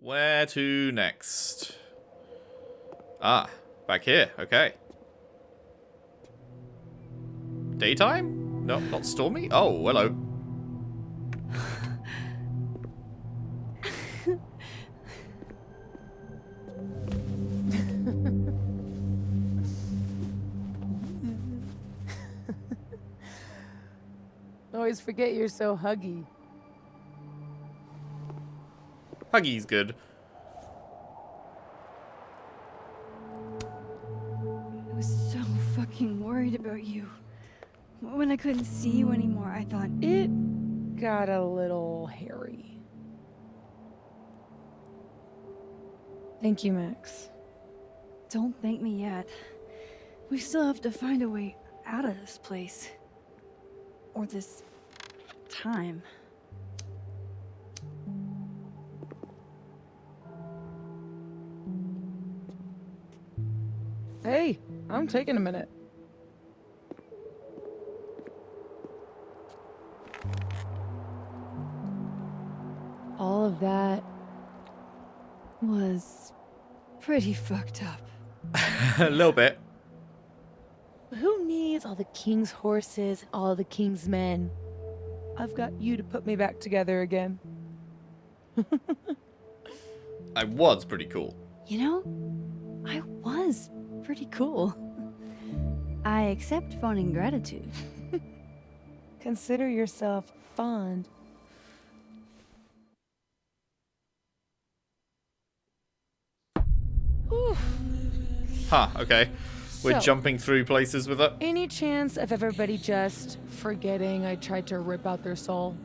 Where to next? Ah, back here. Okay. Daytime? No, not stormy? Oh, hello. Always forget you're so huggy. Huggy's good. I was so fucking worried about you. When I couldn't see you anymore, I thought... It got a little hairy. Thank you, Max. Don't thank me yet. We still have to find a way out of this place. Or this... time. Hey, I'm taking a minute. All of that Was... pretty fucked up. A little bit. Who needs all the king's horses, all the king's men? I've got you to put me back together again. I was pretty cool. You know, I was pretty cool. I accept fun and gratitude. Consider yourself fond. Oof. Huh, okay. We're So- jumping through places with it. Any chance of everybody just forgetting I tried to rip out their soul?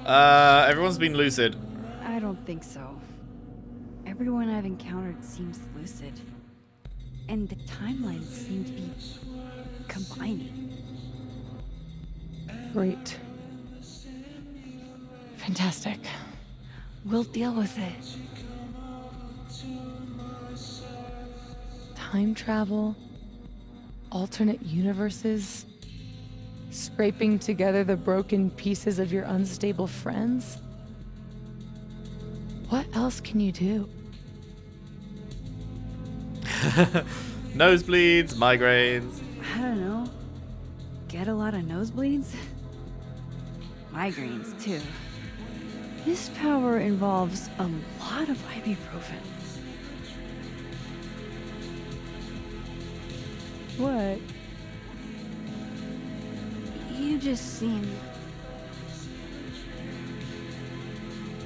Everyone's been lucid. I don't think so. Everyone I've encountered seems lucid. And the timelines seem to be combining. Great. Fantastic. We'll deal with it. Time travel, alternate universes, scraping together the broken pieces of your unstable friends. What else can you do? Nosebleeds, migraines. I don't know. Get a lot of nosebleeds? Migraines, too. This power involves a lot of ibuprofen. What? You just seem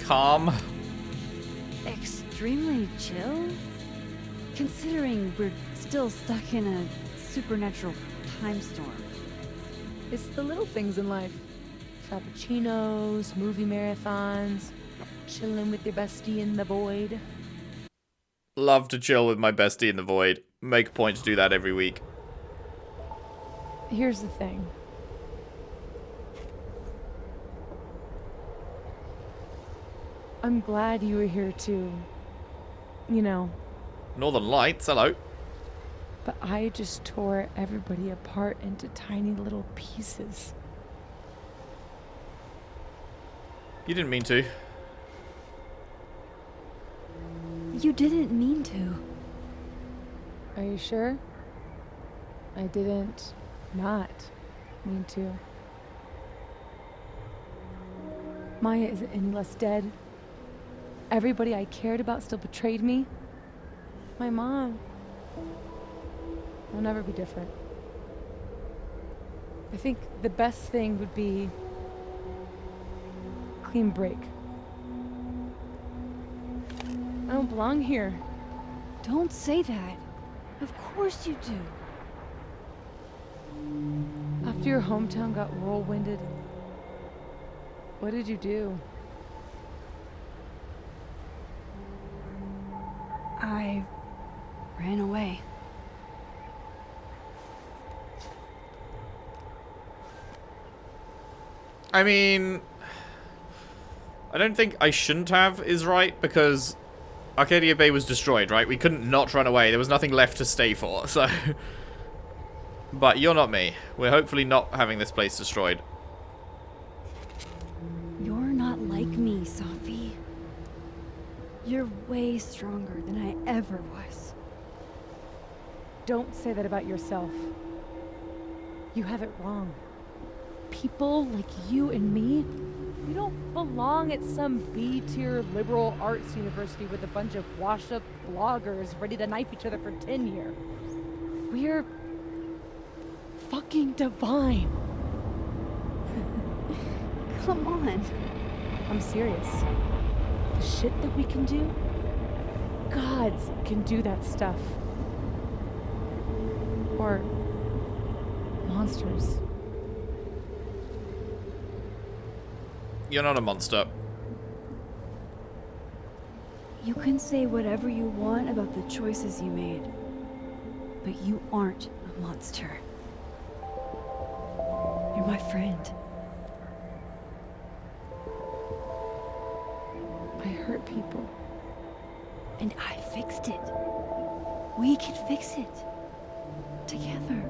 Calm. extremely chill, considering we're still stuck in a supernatural time storm. It's the little things in life. Frappuccinos, movie marathons, chilling with your bestie in the void. Love to chill with my bestie in the void. Make a point to do that every week. Here's the thing. I'm glad you were here too. You know, Northern Lights, hello. but I just tore everybody apart into tiny little pieces. You didn't mean to. You didn't mean to. Are you sure? I didn't not mean to. Maya isn't any less dead. Everybody I cared about still betrayed me. My mom will never be different. I think the best thing would be a clean break. I don't belong here. Don't say that. Of course you do. After your hometown got whirlwinded, what did you do? I ran away. I mean, I don't think I shouldn't have is right, because Arcadia Bay was destroyed, right? We couldn't not run away. There was nothing left to stay for, so... But you're not me. We're hopefully not having this place destroyed. You're not like me, Safi. You're way stronger than I ever was. Don't say that about yourself. You have it wrong. People like you and me, we don't belong at some B-tier liberal arts university with a bunch of washed-up bloggers ready to knife each other for tenure. We're fucking divine. Come on. I'm serious. The shit that we can do, gods can do that stuff. Or monsters. You're not a monster. You can say whatever you want about the choices you made, but you aren't a monster. You're my friend. I hurt people. And I fixed it. We can fix it. Together.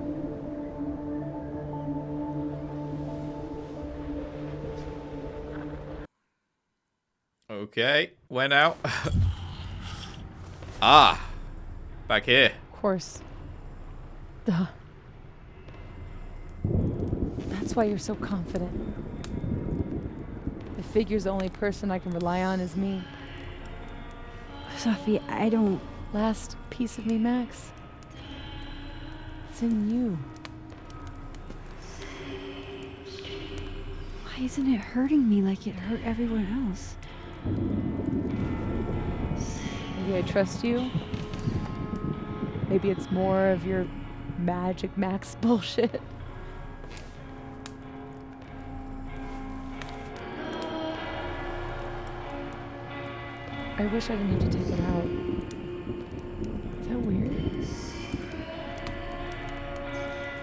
Okay, where now? Ah, back here. Of course. Duh. That's why you're so confident. It figures the only person I can rely on is me. Safi, I don't... Last piece of me, Max. It's in you. Why isn't it hurting me like it hurt everyone else? Maybe I trust you. Maybe it's more of your Magic Max bullshit. I wish I didn't have to take it out. Is that weird?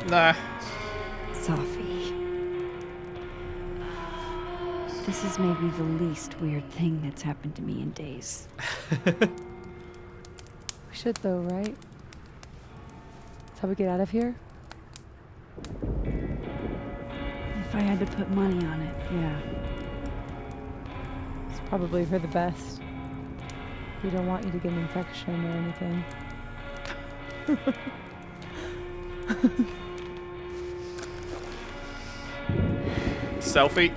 Nah. Safi. This is maybe the least weird thing that's happened to me in days. We should though, right? That's how we get out of here? If I had to put money on it, yeah. It's probably for the best. We don't want you to get an infection or anything. Selfie.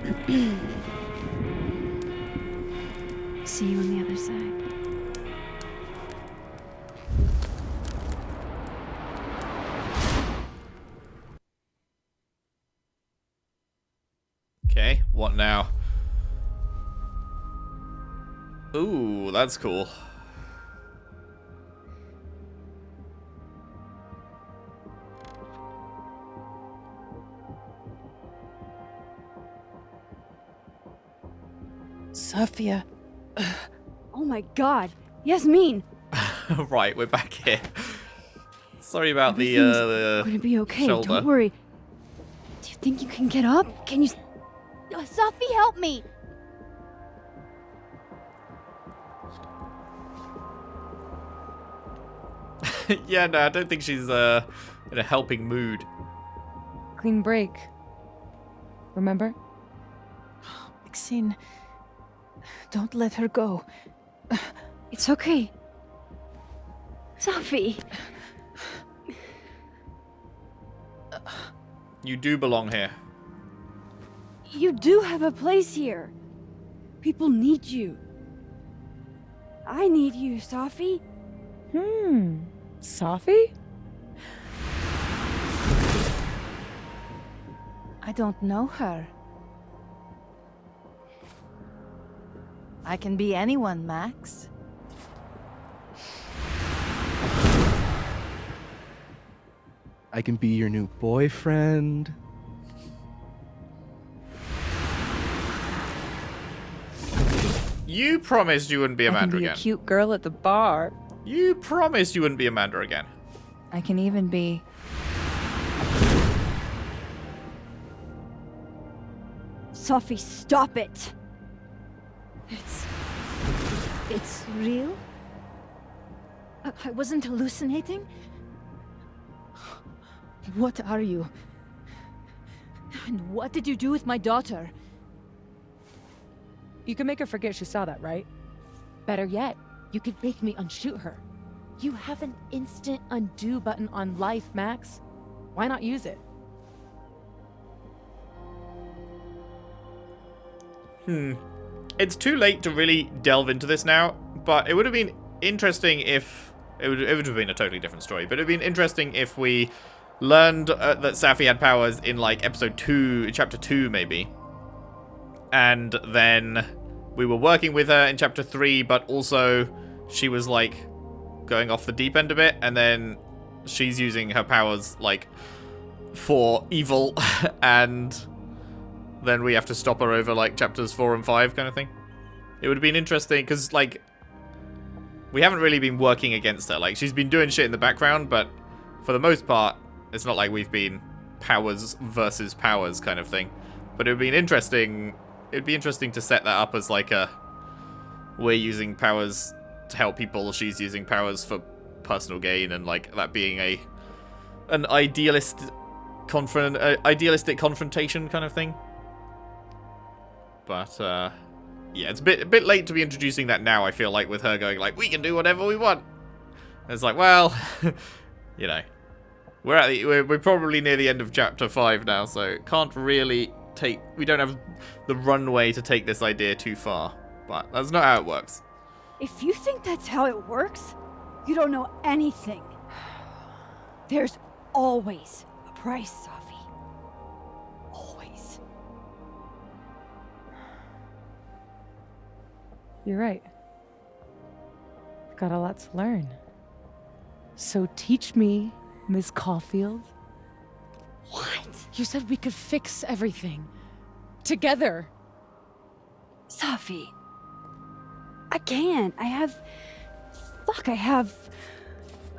See you on the other side. Okay, what now? Ooh, that's cool. Sophia. Oh my god! Yasmin! Right, we're back here. Sorry about Everything's the gonna be okay, shoulder. don't worry. Do you think you can get up? Can you... Safi, help me! Yeah, no, I don't think she's in a helping mood. Clean break. Remember? Maxine, don't let her go. It's okay. Safi! You do belong here. You do have a place here. People need you. I need you, Safi. Safi? I don't know her. I can be anyone, Max. I can be your new boyfriend. You promised you wouldn't be I can Amanda be again. a cute girl at the bar. You promised you wouldn't be Amanda again. I can even be... Safi, stop it! It's real? I wasn't hallucinating? What are you? And what did you do with my daughter? You can make her forget she saw that, right? Better yet, you could make me unshoot her. You have an instant undo button on life, Max. Why not use it? It's too late to really delve into this now, but it would have been interesting if... It would have been a totally different story, but it would have been interesting if we learned that Safi had powers in, like, episode 2, chapter 2, maybe. And then we were working with her in chapter 3, but also she was, like, going off the deep end a bit, and then she's using her powers, like, for evil, and then we have to stop her over, like, chapters 4 and 5 kind of thing. It would have been interesting, because, like, we haven't really been working against her. Like, she's been doing shit in the background, but for the most part, it's not like we've been powers versus powers kind of thing. But it would be interesting. It'd be interesting to set that up as like a, we're using powers to help people, she's using powers for personal gain, and like that being an idealistic confrontation kind of thing. But yeah, it's a bit late to be introducing that now, I feel like, with her going like, we can do whatever we want. And it's like, well, you know, we're probably near the end of chapter 5 now, so can't really we don't have the runway to take this idea too far. But that's not how it works. If you think that's how it works, you don't know anything. There's always a price, Safi. Always. You're right. I've got a lot to learn. So teach me, Miss Caulfield. What? You said we could fix everything. Together. Safi. I can't. I have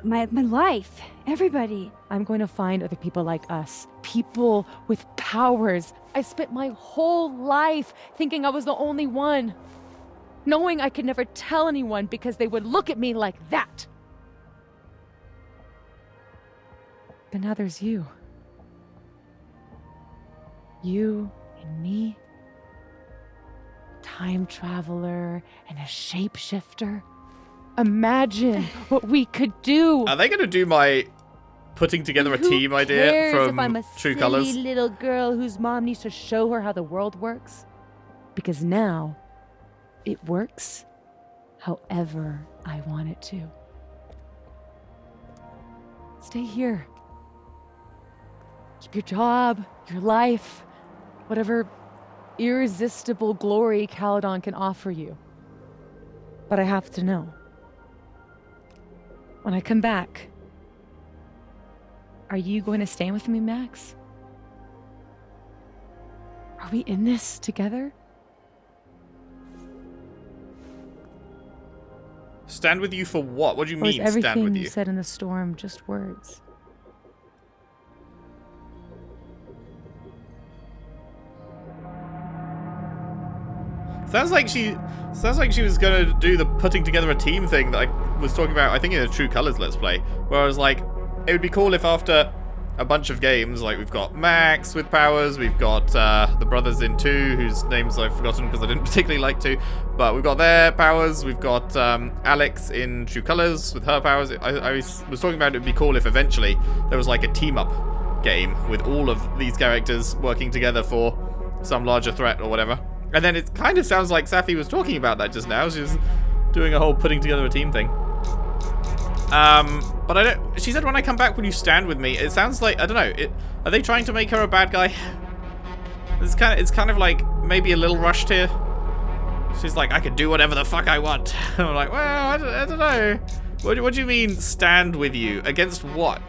my life. Everybody. I'm going to find other people like us. People with powers. I spent my whole life thinking I was the only one. Knowing I could never tell anyone because they would look at me like that. But now there's you. You and me. Time traveler and a shapeshifter. Imagine what we could do. Are they going to do my putting together a team idea from if I'm a True silly Colors? Little girl whose mom needs to show her how the world works? Because now it works however I want it to. Stay here. Keep your job, your life, whatever irresistible glory Caledon can offer you. But I have to know. When I come back, are you going to stay with me, Max? Are we in this together? Stand with you for what? What do you Or is mean, stand with everything you? you said in the storm just words? Sounds like she was gonna do the putting together a team thing that I was talking about, I think in the True Colors Let's Play, where I was like, it would be cool if after a bunch of games, like we've got Max with powers, we've got the brothers in 2, whose names I've forgotten because I didn't particularly like to, but we've got their powers, we've got Alex in True Colors with her powers. I was talking about it would be cool if eventually there was like a team-up game with all of these characters working together for some larger threat or whatever. And then it kind of sounds like Safi was talking about that just now. She was doing a whole putting together a team thing. But I don't. She said, "When I come back, will you stand with me?" It sounds like, I don't know. Are they trying to make her a bad guy? It's kind of like maybe a little rushed here. She's like, "I can do whatever the fuck I want." I'm like, well, I don't know. What do you mean stand with you against what?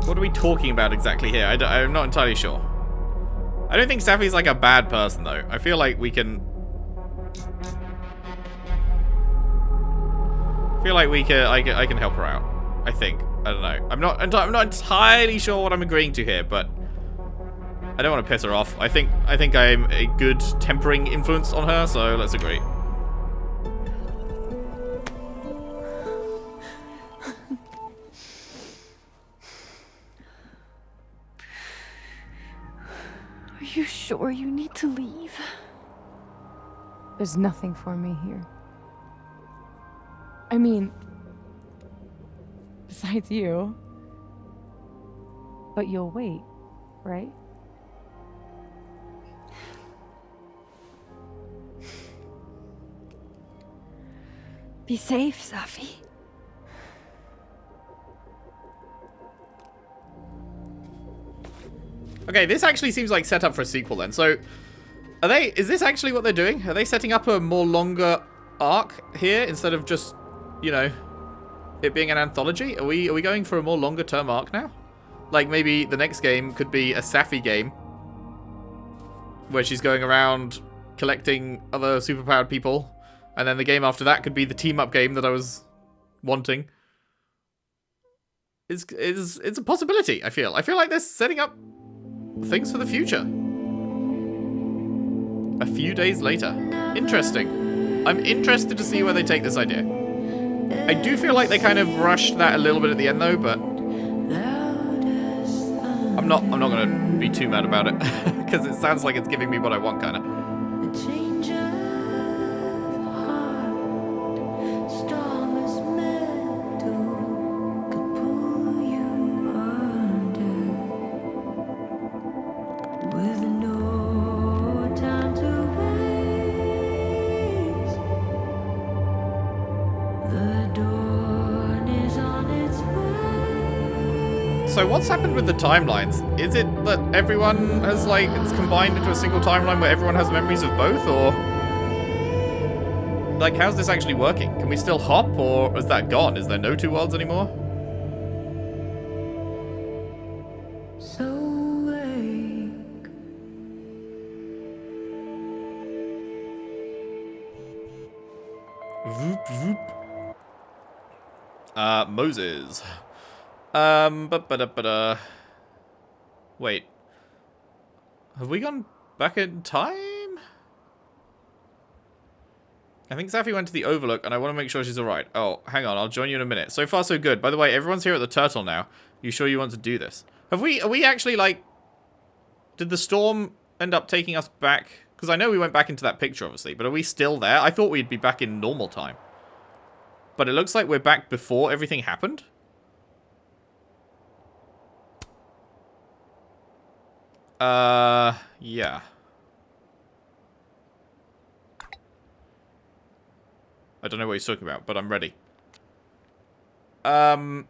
What are we talking about exactly here? I'm not entirely sure. I don't think Safi's like a bad person though. I feel like we can. I can help her out. I think. I don't know. I'm not entirely sure what I'm agreeing to here, but I don't want to piss her off. I think I'm a good tempering influence on her, so let's agree. Are you sure you need to leave? There's nothing for me here. I mean, besides you. But you'll wait, right? Be safe, Safi. Okay, this actually seems like set up for a sequel then. So, is this actually what they're doing? Are they setting up a more longer arc here instead of just, you know, it being an anthology? Are we going for a more longer term arc now? Like maybe the next game could be a Safi game where she's going around collecting other superpowered people, and then the game after that could be the team up game that I was wanting. It's a possibility, I feel like they're setting up things for the future. A few days later. Interesting. I'm interested to see where they take this idea. I do feel like they kind of rushed that a little bit at the end though, but I'm not gonna be too mad about it because it sounds like it's giving me what I want, kind of. So what's happened with the timelines? Is it that everyone has, like, it's combined into a single timeline where everyone has memories of both, or... like, how's this actually working? Can we still hop, or is that gone? Is there no two worlds anymore? So awake. Voop, voop. Moses. Wait. Have we gone back in time? I think Safi went to the Overlook, and I want to make sure she's alright. Oh, hang on, I'll join you in a minute. So far, so good. By the way, everyone's here at the Turtle now. You sure you want to do this? Are we actually, like... did the storm end up taking us back? Because I know we went back into that picture, obviously, but are we still there? I thought we'd be back in normal time. But it looks like we're back before everything happened. Yeah. I don't know what he's talking about, but I'm ready. Yeah,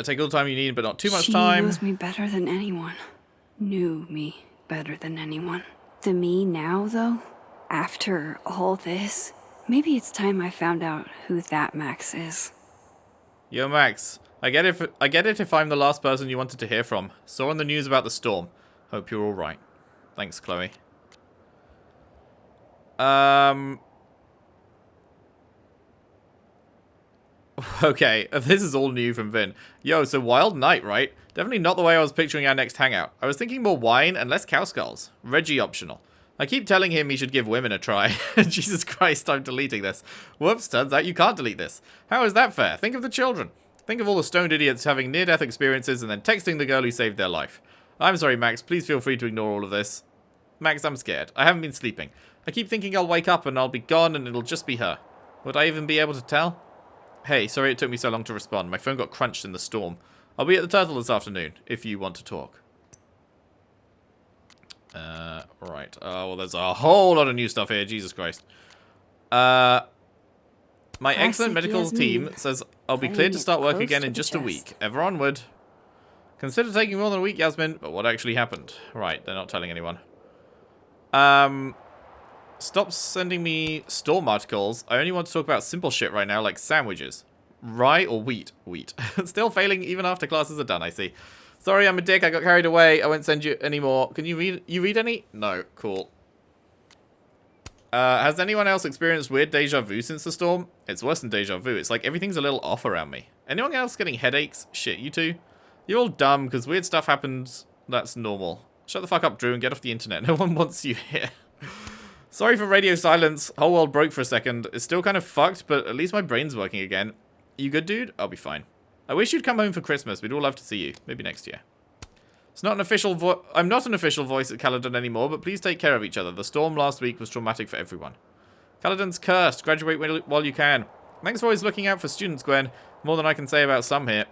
take all the time you need, but not too much time. She knows me better than anyone. Knew me better than anyone. The me now, though, after all this, maybe it's time I found out who that Max is. Yo, Max. I get it if I'm the last person you wanted to hear from. Saw on the news about the storm. Hope you're alright. Thanks, Chloe. Okay, this is all new from Vin. Yo, so wild night, right? Definitely not the way I was picturing our next hangout. I was thinking more wine and less cow skulls. Reggie optional. I keep telling him he should give women a try. Jesus Christ, I'm deleting this. Whoops, turns out you can't delete this. How is that fair? Think of the children. Think of all the stoned idiots having near-death experiences and then texting the girl who saved their life. I'm sorry, Max. Please feel free to ignore all of this. Max, I'm scared. I haven't been sleeping. I keep thinking I'll wake up and I'll be gone and it'll just be her. Would I even be able to tell? Hey, sorry it took me so long to respond. My phone got crunched in the storm. I'll be at the Turtle this afternoon, if you want to talk. Right. Well, there's a whole lot of new stuff here. Jesus Christ. My excellent medical team says I'll be cleared to start work again in just a week. Ever onward. Consider taking more than a week, Yasmin. But what actually happened? Right, they're not telling anyone. Stop sending me storm articles. I only want to talk about simple shit right now, like sandwiches. Rye or wheat? Wheat. Still failing even after classes are done, I see. Sorry, I'm a dick. I got carried away. I won't send you any more. Can you read? You read any? No. Cool. Has anyone else experienced weird deja vu since the storm? It's worse than deja vu. It's like everything's a little off around me. Anyone else getting headaches? Shit, you two? You're all dumb because weird stuff happens. That's normal. Shut the fuck up, Drew, and get off the internet. No one wants you here. Sorry for radio silence. Whole world broke for a second. It's still kind of fucked, but at least my brain's working again. You good, dude? I'll be fine. I wish you'd come home for Christmas. We'd all love to see you. Maybe next year. It's not an official I'm not an official voice at Caledon anymore, but please take care of each other. The storm last week was traumatic for everyone. Caledon's cursed. Graduate while you can. Thanks for always looking out for students, Gwen. More than I can say about some here.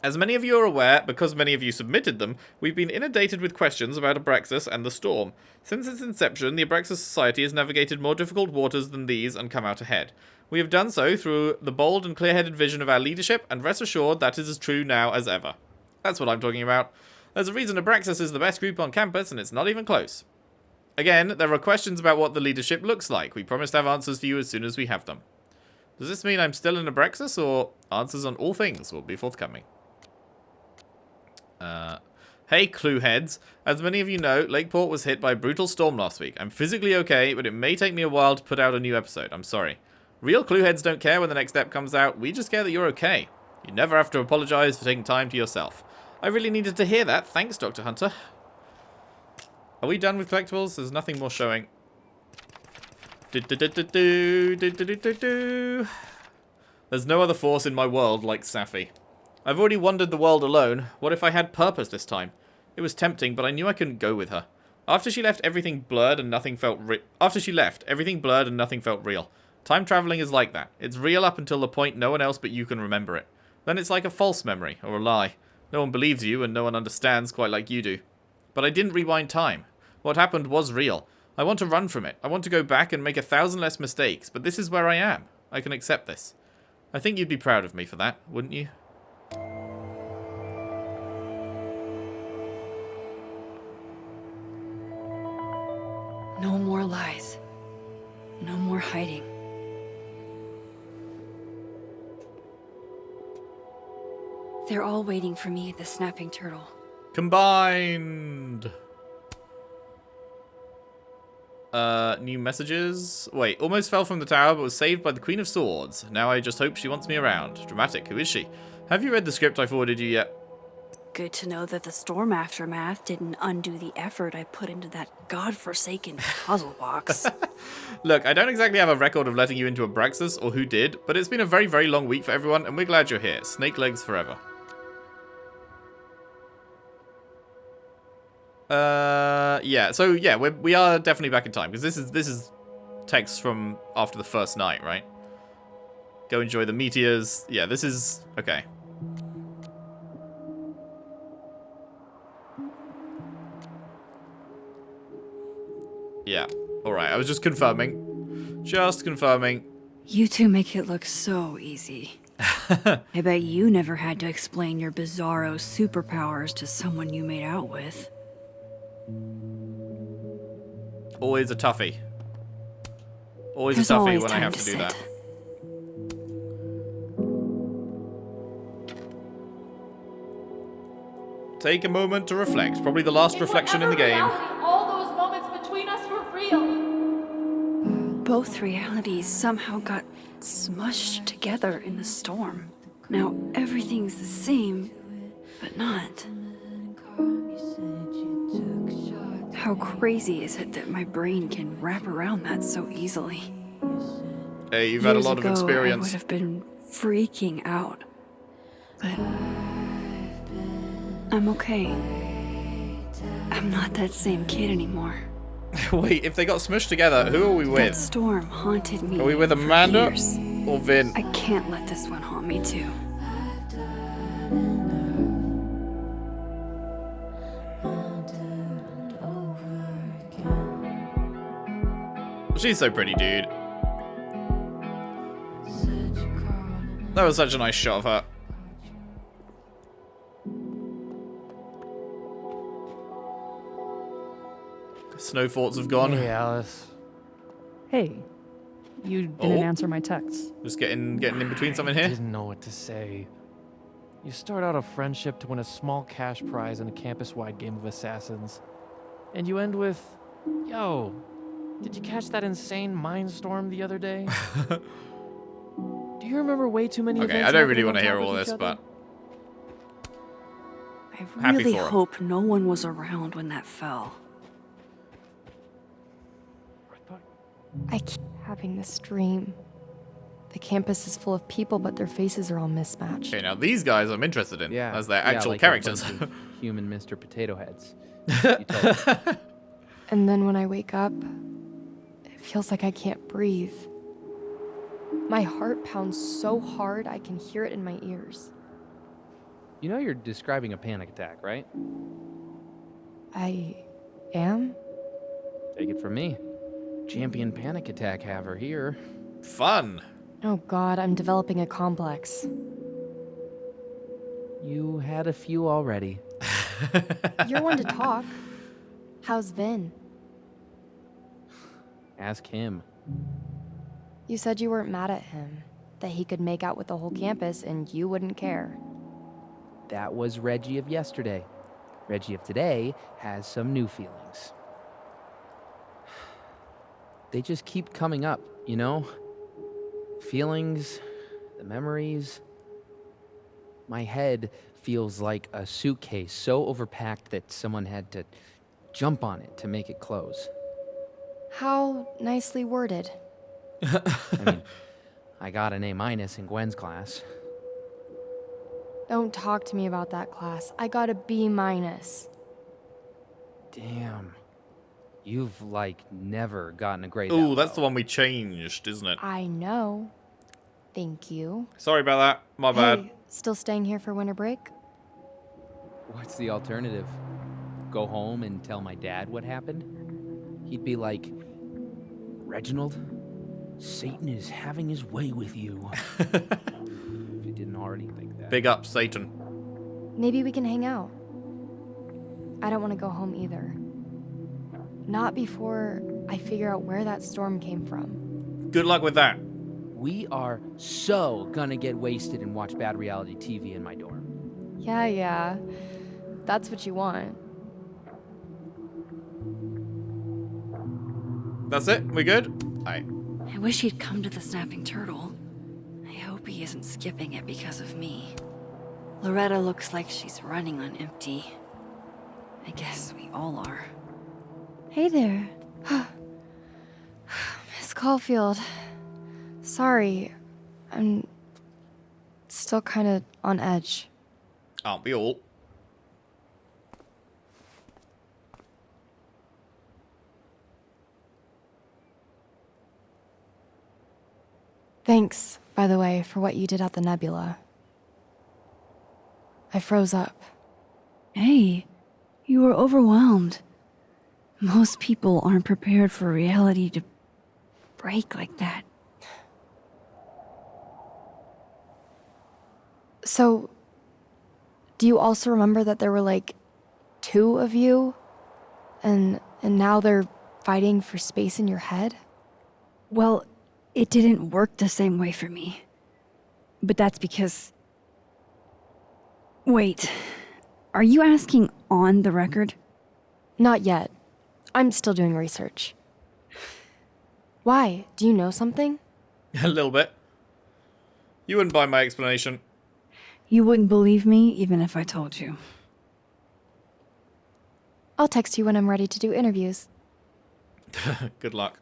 As many of you are aware, because many of you submitted them, we've been inundated with questions about Abraxas and the storm. Since its inception, the Abraxas Society has navigated more difficult waters than these and come out ahead. We have done so through the bold and clear-headed vision of our leadership, and rest assured that is as true now as ever. That's what I'm talking about. There's a reason Abraxas is the best group on campus, and it's not even close. Again, there are questions about what the leadership looks like. We promise to have answers for you as soon as we have them. Does this mean I'm still in Abraxas, or answers on all things will be forthcoming? Hey, clue heads. As many of you know, Lakeport was hit by a brutal storm last week. I'm physically okay, but it may take me a while to put out a new episode. I'm sorry. Real clue heads don't care when the next step comes out. We just care that you're okay. You never have to apologize for taking time to yourself. I really needed to hear that. Thanks, Dr. Hunter. Are we done with collectibles? There's nothing more showing. There's no other force in my world like Safi. I've already wandered the world alone. What if I had purpose this time? It was tempting, but I knew I couldn't go with her. After she left, everything blurred and nothing felt real. Time traveling is like that. It's real up until the point no one else but you can remember it. Then it's like a false memory, or a lie. No one believes you, and no one understands quite like you do. But I didn't rewind time. What happened was real. I want to run from it. I want to go back and make 1,000 less mistakes, but this is where I am. I can accept this. I think you'd be proud of me for that, wouldn't you? No more lies. No more hiding. They're all waiting for me at the Snapping Turtle. Combined. New messages. Wait, almost fell from the tower but was saved by the Queen of Swords. Now I just hope she wants me around. Dramatic. Who is she? Have you read the script I forwarded you yet? Good to know that the storm aftermath didn't undo the effort I put into that godforsaken puzzle box. Look, I don't exactly have a record of letting you into Abraxas or who did, but it's been a very, very long week for everyone, and we're glad you're here. Snake legs forever. Yeah. So yeah, we are definitely back in time because this is text from after the first night, right? Go enjoy the meteors. Yeah, this is okay. Yeah. All right. I was just confirming. Just confirming. You two make it look so easy. I bet you never had to explain your bizarro superpowers to someone you made out with. Always a toughie. Always There's a toughie always when I time have to to do sit. that. Take a moment to reflect. Probably the last reflection in the game. All those moments between us were real. Both realities somehow got smushed together in the storm. Now everything's the same, but not. How crazy is it that my brain can wrap around that so easily? Hey, you've had a lot of Years ago, experience. I would have been freaking out. But I'm okay. I'm not that same kid anymore. Wait, if they got smushed together, who are we That with? storm haunted me. Are we with for Amanda years. or Vin? I can't let this one haunt me too. She's so pretty, dude. That was such a nice shot of her. Snow forts have gone. Hey, Alice. Hey, you didn't Oh. answer my text. Just getting in between something here. Didn't know what to say. You start out a friendship to win a small cash prize in a campus-wide game of assassins. And you end with, yo, did you catch that insane mindstorm the other day? Do you remember way too many Okay, events I don't really happening want to on hear top all of this, each other? but I Happy really for 'em. hope no one was around when that fell. I keep having this dream. The campus is full of people, but their faces are all mismatched. okay, now these guys I'm interested in Yeah, as their yeah, actual like a characters. bunch of human Mr. Potato Heads. You told me. And then when I wake up, it feels like I can't breathe. My heart pounds so hard I can hear it in my ears. You know you're describing a panic attack, right? I am? Take it from me. Champion panic attack haver here. Fun. Oh god, I'm developing a complex. You had a few already. You're one to talk. How's Vin? Ask him. You said you weren't mad at him, that he could make out with the whole campus and you wouldn't care. That was Reggie of yesterday. Reggie of today has some new feelings. They just keep coming up, you know? Feelings, the memories. My head feels like a suitcase so overpacked that someone had to jump on it to make it close. How nicely worded. I mean, I got an A- in Gwen's class. Don't talk to me about that class. I got a B-. Damn. You've, like, never gotten a grade Ooh, that that's the low. one we changed, isn't it? I know. Thank you. Sorry about that. My bad. Hey, still staying here for winter break? What's the alternative? Go home and tell my dad what happened? He'd be like, Reginald, Satan is having his way with you. If you didn't already think that. Big up, Satan. Maybe we can hang out. I don't want to go home either. Not before I figure out where that storm came from. Good luck with that. We are so gonna get wasted and watch bad reality TV in my dorm. Yeah. That's what you want. That's it? We good? Alright. I wish he'd come to the Snapping Turtle. I hope he isn't skipping it because of me. Loretta looks like she's running on empty. I guess we all are. Hey there. Miss Caulfield. Sorry. I'm still kind of on edge. Aren't we all? Thanks, by the way, for what you did at the nebula. I froze up. Hey, you were overwhelmed. Most people aren't prepared for reality to break like that. So, do you also remember that there were like 2 of you? And now they're fighting for space in your head? Well, it didn't work the same way for me. But that's because... Wait, are you asking on the record? Not yet. I'm still doing research. Why? Do you know something? A little bit. You wouldn't buy my explanation. You wouldn't believe me even if I told you. I'll text you when I'm ready to do interviews. Good luck.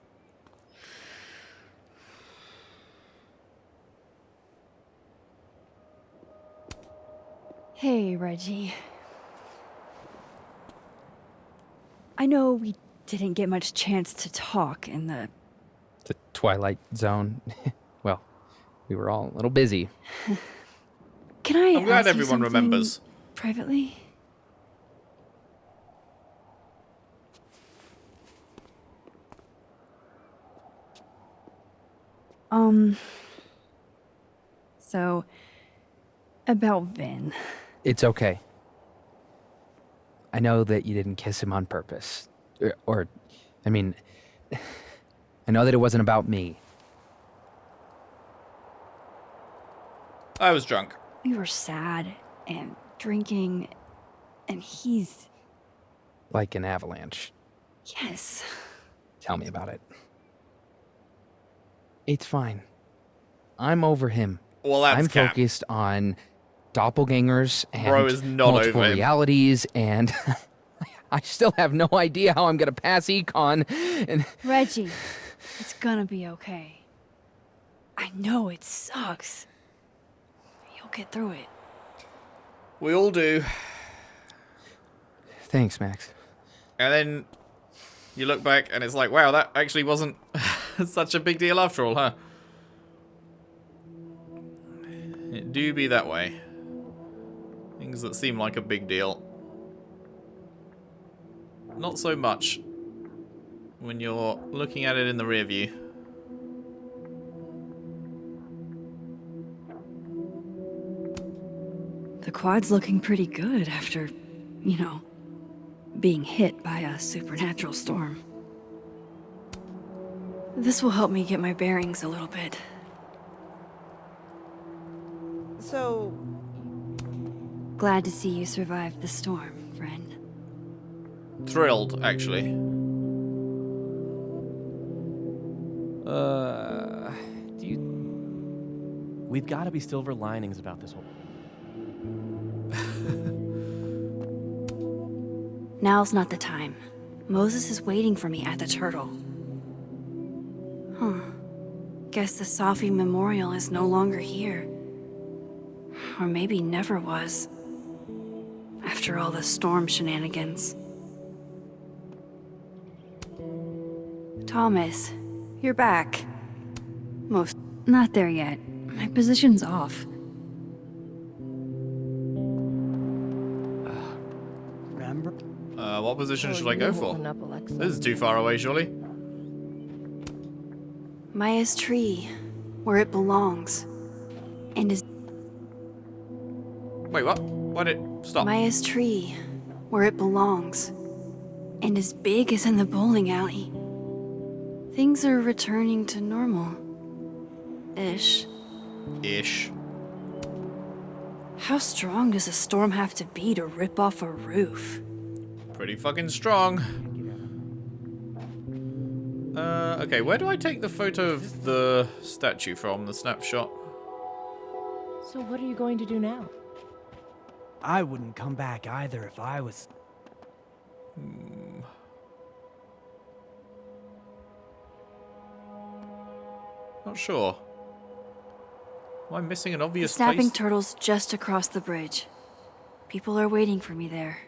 Hey, Reggie. I know we didn't get much chance to talk in the... The Twilight Zone. Well, we were all a little busy. Can I I'm glad ask you everyone something remembers. privately? So, about Vin. It's okay. I know that you didn't kiss him on purpose. I mean, I know that it wasn't about me. I was drunk. We were sad and drinking, and he's... Like an avalanche. Yes. Tell me about it. It's fine. I'm over him. Well, that's I'm cap. focused on doppelgangers and Bro is not multiple over him. realities, and I still have no idea how I'm gonna pass econ. And Reggie, it's gonna be okay. I know it sucks. You'll get through it. We all do. Thanks, Max. And then you look back and it's like, wow, that actually wasn't such a big deal after all, huh? It do be that way. Things that seem like a big deal. Not so much when you're looking at it in the rear view. The quad's looking pretty good after, you know, being hit by a supernatural storm. This will help me get my bearings a little bit. So, Glad to see you survived the storm, friend. Thrilled, actually. Do you... We've got to be silver linings about this whole... Now's not the time. Moses is waiting for me at the Turtle. Huh. Guess the Safi memorial is no longer here. Or maybe never was. After all the storm shenanigans. Thomas, you're back. Not there yet. My position's off. remember? What position should I you're go for? holding up, Alexa. This is too far away, surely. Maya's tree, where it belongs. And is Wait, what? Why did it stop? Maya's tree, where it belongs. And as big as in the bowling alley. Things are returning to normal. Ish. Ish. How strong does a storm have to be to rip off a roof? Pretty fucking strong. Okay, where do I take the photo of the statue from, the snapshot? So what are you going to do now? I wouldn't come back either if I was... Not sure. Am I missing an obvious Snapping place? turtle's just across the bridge. People are waiting for me there.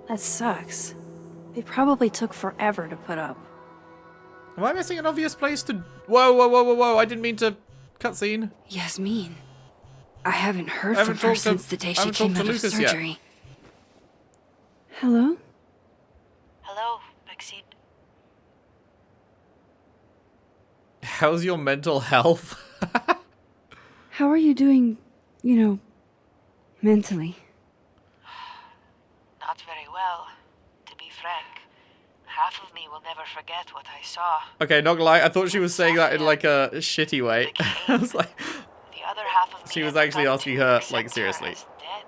That sucks. They probably took forever to put up. Am I missing an obvious place to... Whoa, whoa, whoa, whoa, whoa, I didn't mean to... Cutscene. Yasmin. I haven't heard I haven't from her talked to- since the day I she haven't came talked to out of Lucas yet. surgery. Hello? Hello, Maxine. How's your mental health? How are you doing, you know, mentally? Not very well, to be frank. Half of me will never forget what I saw. Okay, not gonna lie, I thought she was saying that in like a shitty way. I was like... The other half of me She was had actually begun asking to her, accept like, her seriously. as dead.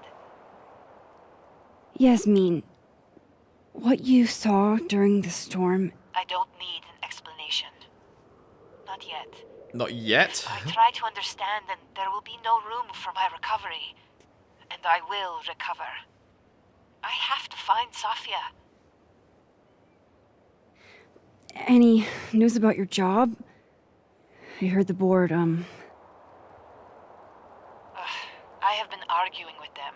Yasmin, what you saw during the storm, I don't need an explanation. Not yet. Not yet? I try to understand, and there will be no room for my recovery. And I will recover. I have to find Safia. any news about your job? I heard the board, I have been arguing with them.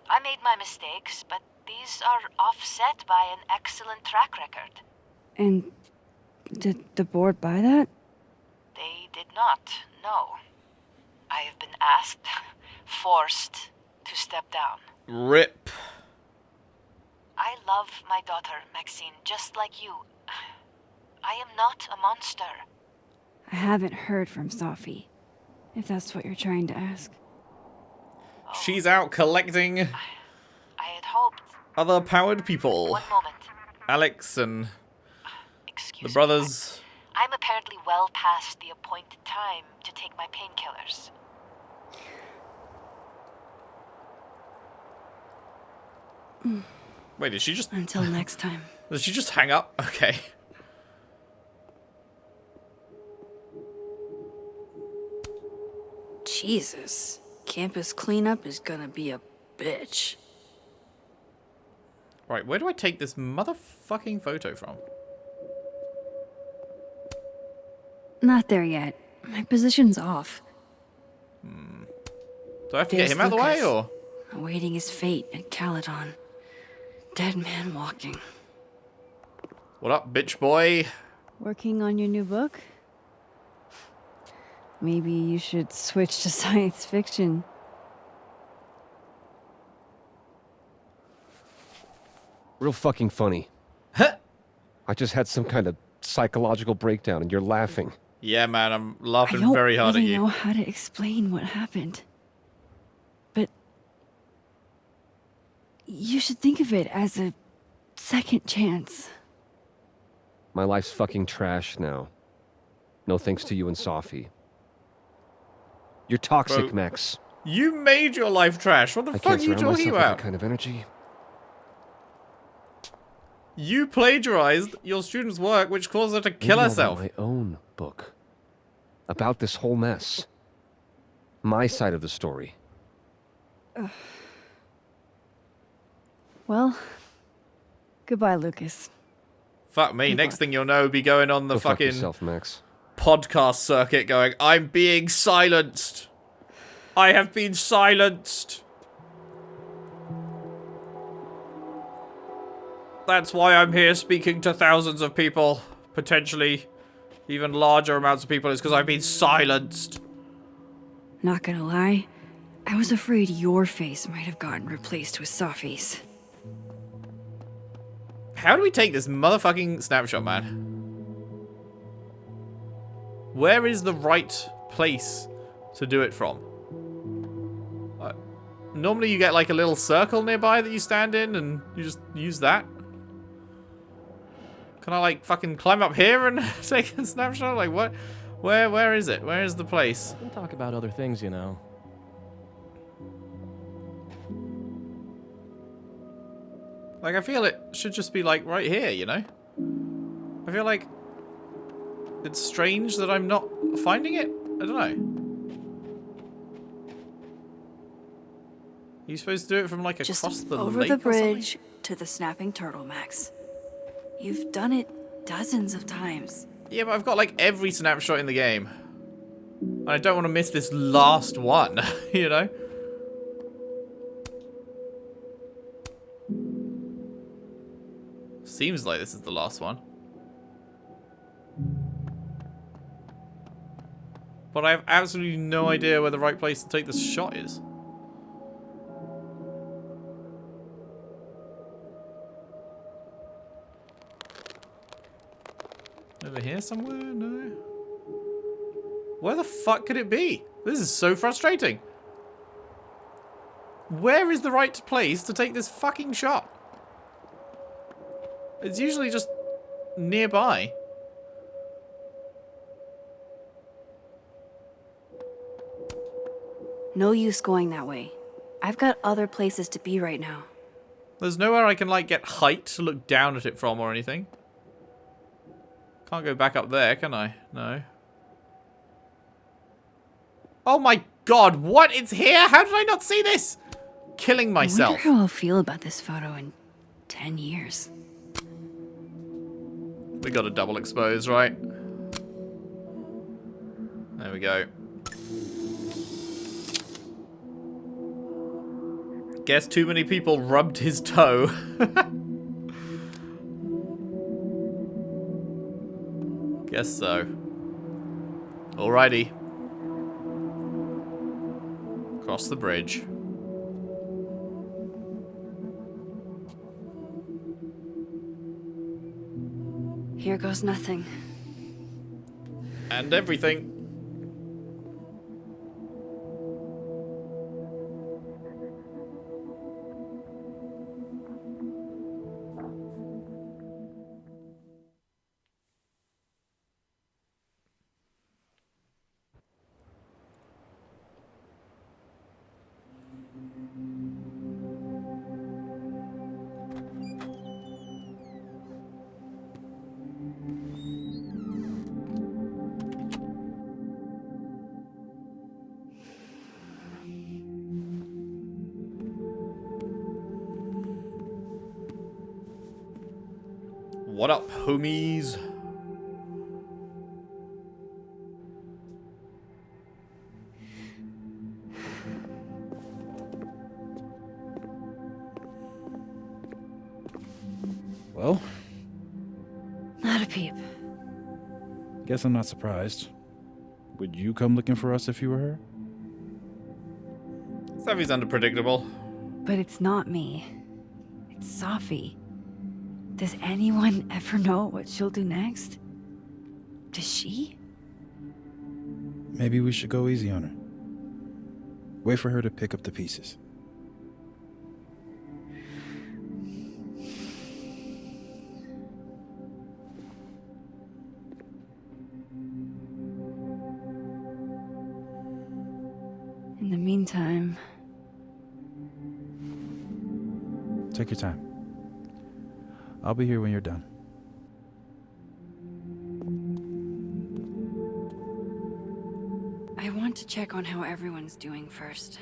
I made my mistakes, but these are offset by an excellent track record. And did the board buy that? They did not, no. I have been asked, forced to step down. RIP. I love my daughter, Maxine, just like you. I am not a monster. I haven't heard from Safi, if that's what you're trying to ask. She's out collecting I had hoped. other powered people. One moment. Alex and Excuse the me. brothers. I'm apparently well past the appointed time to take my painkillers. Wait, did she just... Until next time. Did she just hang up? Okay. Jesus. Campus cleanup is gonna be a bitch. Right, where do I take this motherfucking photo from? Not there yet. My position's off. Do I have to get There's him out of the way, Lucas. or...? awaiting his fate at Caledon. Dead man walking. What up, bitch boy? Working on your new book? Maybe you should switch to science fiction. Real fucking funny. Huh? I just had some kind of psychological breakdown and you're laughing. Yeah, man, I'm laughing I don't very hard really at you. know how to explain what happened. But you should think of it as a second chance. My life's fucking trash now. No thanks to you and Safi. You're toxic, Bro, Max. You made your life trash. What the I fuck are can't you surround talking myself with about? that kind of energy. You plagiarized your student's work, which caused her to kill Maybe I'll herself. write my own book. About this whole mess. My side of the story. Well, goodbye, Lucas. Fuck me. Next thing you'll know, be going on the Go fuck fucking yourself, Max. podcast circuit going, I'm being silenced. I have been silenced. That's why I'm here speaking to thousands of people. Potentially even larger amounts of people is because I've been silenced. Not gonna lie, I was afraid your face might have gotten replaced with Safi's. How do we take this motherfucking snapshot, man? Where is the right place to do it from? Normally you get like a little circle nearby that you stand in and you just use that. Can I like fucking climb up here and take a snapshot? Like what? Where is it? Where is the place? We'll talk about other things, you know. Like I feel it should just be like right here, you know? I feel like it's strange that I'm not finding it. I don't know. Are you supposed to do it from like Just across the over lake the or something? bridge to the snapping turtle, Max. You've done it dozens of times. Yeah, but I've got like every snapshot in the game. And I don't want to miss this last one, you know? Seems like this is the last one. But I have absolutely no idea where the right place to take this shot is. Over here somewhere? No. Where the fuck could it be? This is so frustrating. Where is the right place to take this fucking shot? It's usually just nearby. No use going that way. I've got other places to be right now. There's nowhere I can like get height to look down at it from or anything. Can't go back up there, can I? No. Oh my god, what? It's here? How did I not see this? Killing myself. I wonder how I'll feel about this photo in 10 years. We got a double expose, right? There we go. Guess too many people rubbed his toe. Guess so. Alrighty. Cross the bridge. Here goes nothing. And everything. What up, homies? Well, Not a peep. guess I'm not surprised. Would you come looking for us if you were her? Safi's unpredictable. But it's not me. It's Safi. Does anyone ever know what she'll do next? Does she? Maybe we should go easy on her. Wait for her to pick up the pieces. In the meantime... Take your time. I'll be here when you're done. I want to check on how everyone's doing first.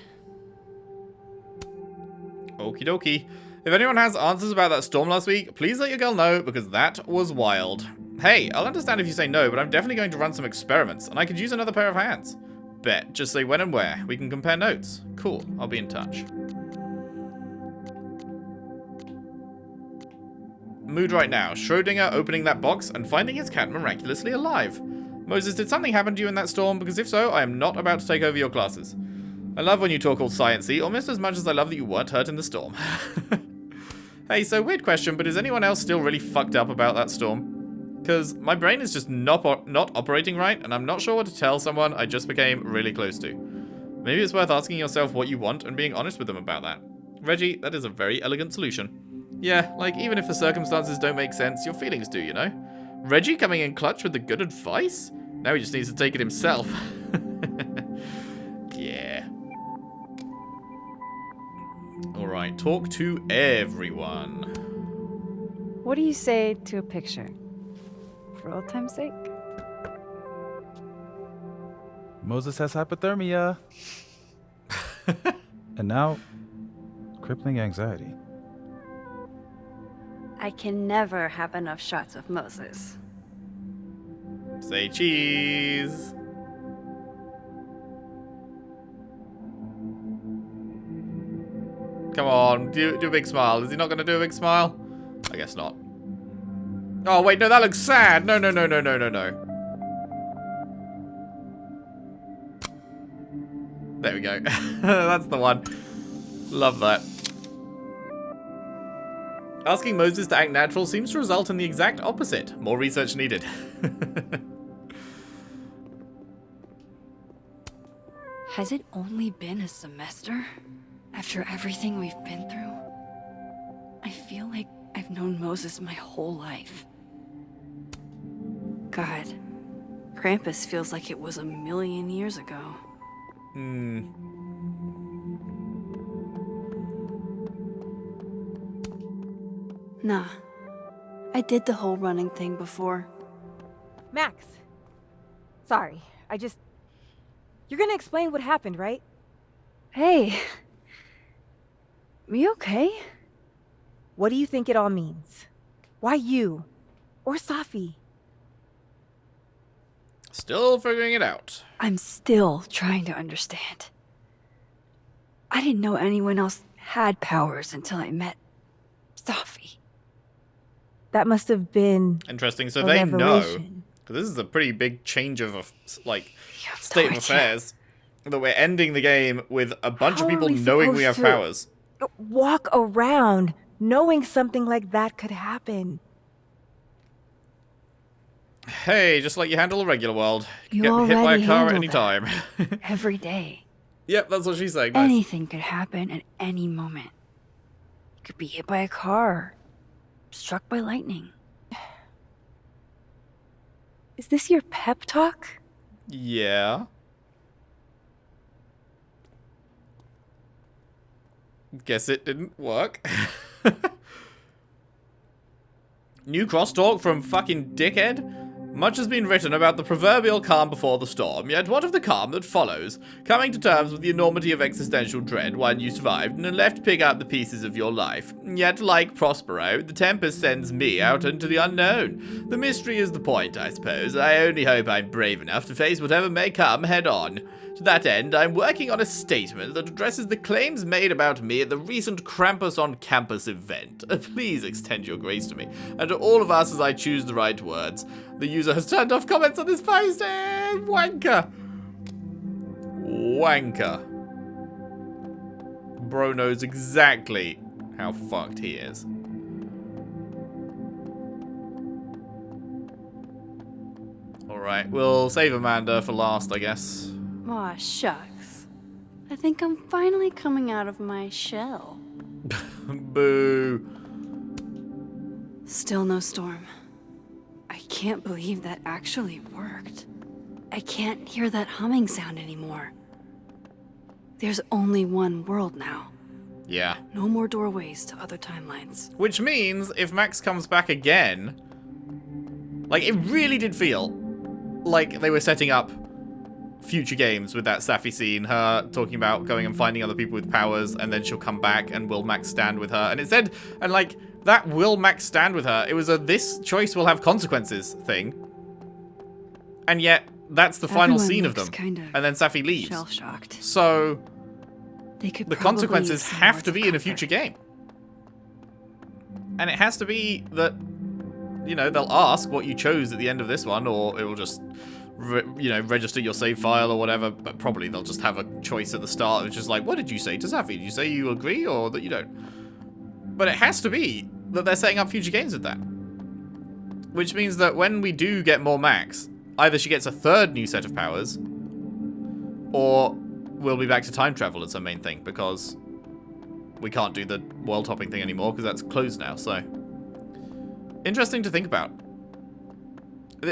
Okie dokie. If anyone has answers about that storm last week, please let your girl know, because that was wild. Hey, I'll understand if you say no, but I'm definitely going to run some experiments, and I could use another pair of hands. Bet. Just say when and where. We can compare notes. Cool. I'll be in touch. Mood right now. Schrodinger opening that box and finding his cat miraculously alive. Moses, did something happen to you in that storm? Because if so, I am not about to take over your classes. I love when you talk all science-y, almost as much as I love that you weren't hurt in the storm. Hey, so weird question, but is anyone else still really fucked up about that storm? Because my brain is just not operating right, and I'm not sure what to tell someone I just became really close to. Maybe it's worth asking yourself what you want and being honest with them about that. Reggie, that is a very elegant solution. Yeah, like, even if the circumstances don't make sense, your feelings do, you know? Reggie coming in clutch with the good advice? Now he just needs to take it himself. Yeah. Alright, talk to everyone. What do you say to a picture? For old time's sake? Moses has hypothermia. And now, crippling anxiety. I can never have enough shots of Moses. Say cheese. Come on, do a big smile. Is he not going to do a big smile? I guess not. Oh, wait, no, that looks sad. No. There we go. That's the one. Love that. Asking Moses to act natural seems to result in the exact opposite. More research needed. Has it only been a semester? After everything we've been through? I feel like I've known Moses my whole life. God, Krampus feels like it was a million years ago. Nah. I did the whole running thing before. Max. Sorry, You're gonna explain what happened, right? Hey. You okay? What do you think it all means? Why you? Or Safi? Still figuring it out. I'm still trying to understand. I didn't know anyone else had powers until I met Safi. That must have been Interesting. So a they know. revelation. This is a pretty big change of, like, state of affairs. That we're ending the game with a bunch How of are people we knowing we have supposed to powers. walk around knowing something like that could happen? Hey, just like you handle a regular world. You Get hit by a already car at handle any time. Every day. Yep, that's what she's saying. Nice. Anything could happen at any moment. You could be hit by a car. Struck by lightning. Is this your pep talk? Yeah. Guess it didn't work. New crosstalk from fucking dickhead? Much has been written about the proverbial calm before the storm, yet what of the calm that follows? Coming to terms with the enormity of existential dread when you survived and are left to pick out the pieces of your life. Yet, like Prospero, the tempest sends me out into the unknown. The mystery is the point, I suppose. I only hope I'm brave enough to face whatever may come head on. To that end, I'm working on a statement that addresses the claims made about me at the recent Krampus on Campus event. Please extend your grace to me, and to all of us as I choose the right words. The user has turned off comments on this post. Wanker. Wanker. Bro knows exactly how fucked he is. Alright, we'll save Amanda for last, I guess. Aw, shucks. I think I'm finally coming out of my shell. Boo. Still no storm. I can't believe that actually worked. I can't hear that humming sound anymore. There's only one world now. Yeah. No more doorways to other timelines. Which means if Max comes back again, like, it really did feel like they were setting up future games with that Safi scene, her talking about going and finding other people with powers, and then she'll come back and will Max stand with her. And it said, and like, that will Max stand with her, it was a this choice will have consequences thing. And yet, that's the final scene of them. And then Safi leaves. Shell-shocked. So, they could the consequences have to be in a future game. And it has to be that, you know, they'll ask what you chose at the end of this one, or it will just, register your save file or whatever, but probably they'll just have a choice at the start, which is like, what did you say to Safi? Did you say you agree or that you don't? But it has to be that they're setting up future games with that. Which means that when we do get more Max, either she gets a third new set of powers, or we'll be back to time travel as our main thing, because we can't do the world hopping thing anymore, because that's closed now, so. Interesting to think about.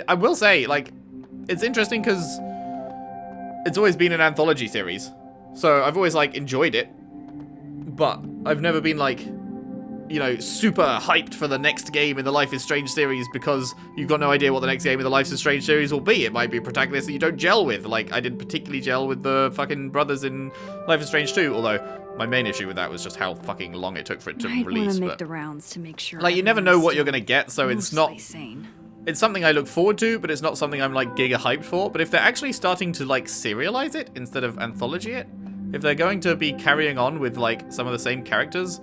I will say, like, it's interesting because it's always been an anthology series, so I've always, like, enjoyed it, but I've never been, like, super hyped for the next game in the Life is Strange series because you've got no idea what the next game in the Life is Strange series will be. It might be a protagonist that you don't gel with. Like, I didn't particularly gel with the fucking brothers in Life is Strange 2, although my main issue with that was just how fucking long it took for it to Might release. want to make but, the rounds to make sure. like, you never know what you're going to get, so it's not... Sane. It's something I look forward to, but it's not something I'm, like, giga hyped for. But if they're actually starting to, like, serialize it instead of anthology it, if they're going to be carrying on with, like, some of the same characters,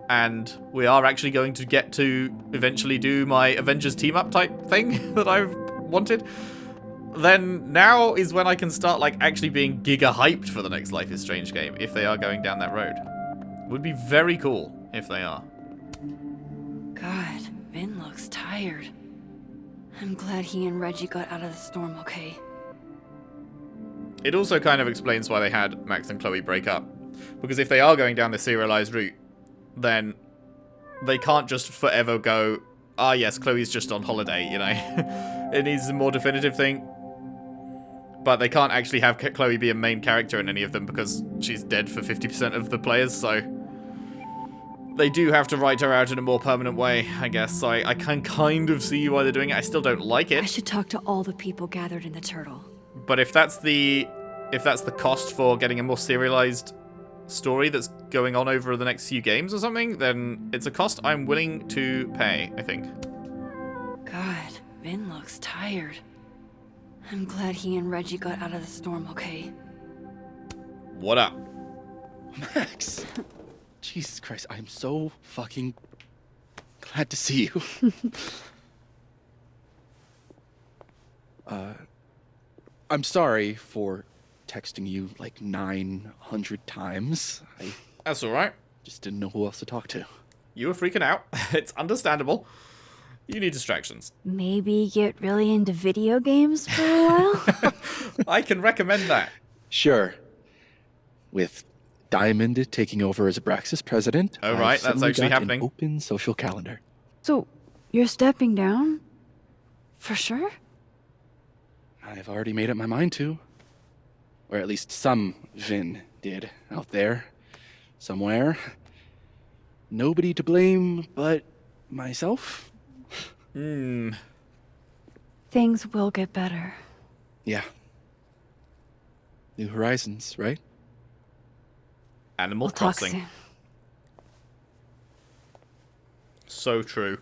and we are actually going to get to eventually do my Avengers team-up type thing that I've wanted, then now is when I can start, like, actually being giga hyped for the next Life is Strange game, if they are going down that road. Would be very cool if they are. God, Vin looks tired. I'm glad he and Reggie got out of the storm okay. It also kind of explains why they had Max and Chloe break up. Because if they are going down the serialized route, then they can't just forever go, ah yes, Chloe's just on holiday, It needs a more definitive thing. But they can't actually have Chloe be a main character in any of them because she's dead for 50% of the players, so... They do have to write her out in a more permanent way, I guess. So I can kind of see why they're doing it. I still don't like it. I should talk to all the people gathered in the Turtle. But if that's the cost for getting a more serialized story that's going on over the next few games or something, then it's a cost I'm willing to pay, I think. God, Vin looks tired. I'm glad he and Reggie got out of the storm okay. What up? Max! Jesus Christ, I'm so fucking glad to see you. I'm sorry for texting you like 900 times. That's alright. Just didn't know who else to talk to. You were freaking out. It's understandable. You need distractions. Maybe get really into video games for a while? I can recommend that. Sure. With Diamond taking over as Abraxas president. Oh, right, that's actually happening. An open social calendar. So, you're stepping down? For sure? I've already made up my mind to. Or at least some Vin did out there. Somewhere. Nobody to blame but myself. Things will get better. Yeah. New Horizons, right? Animal Crossing. So true.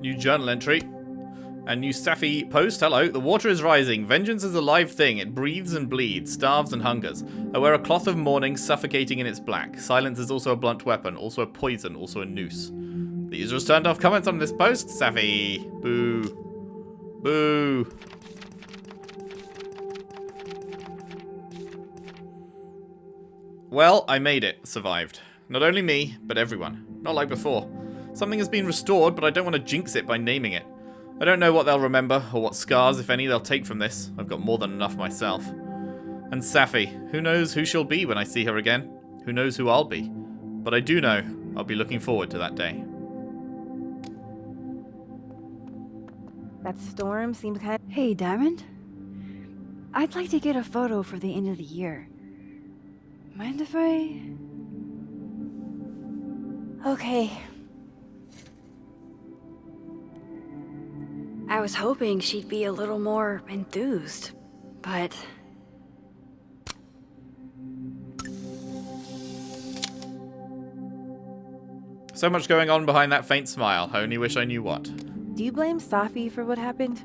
New journal entry. And new Safi post, hello. The water is rising. Vengeance is a live thing. It breathes and bleeds, starves and hungers. I wear a cloth of mourning, suffocating in its black. Silence is also a blunt weapon, also a poison, also a noose. The user has turned off comments on this post. Safi. Boo. Boo. Well, I made it. Survived. Not only me, but everyone. Not like before. Something has been restored, but I don't want to jinx it by naming it. I don't know what they'll remember, or what scars, if any, they'll take from this. I've got more than enough myself. And Safi, who knows who she'll be when I see her again? Who knows who I'll be? But I do know I'll be looking forward to that day. That storm seems kind of... Hey, Diamond? I'd like to get a photo for the end of the year. Mind if I... Okay. I was hoping she'd be a little more enthused, but... So much going on behind that faint smile. I only wish I knew what. Do you blame Safi for what happened?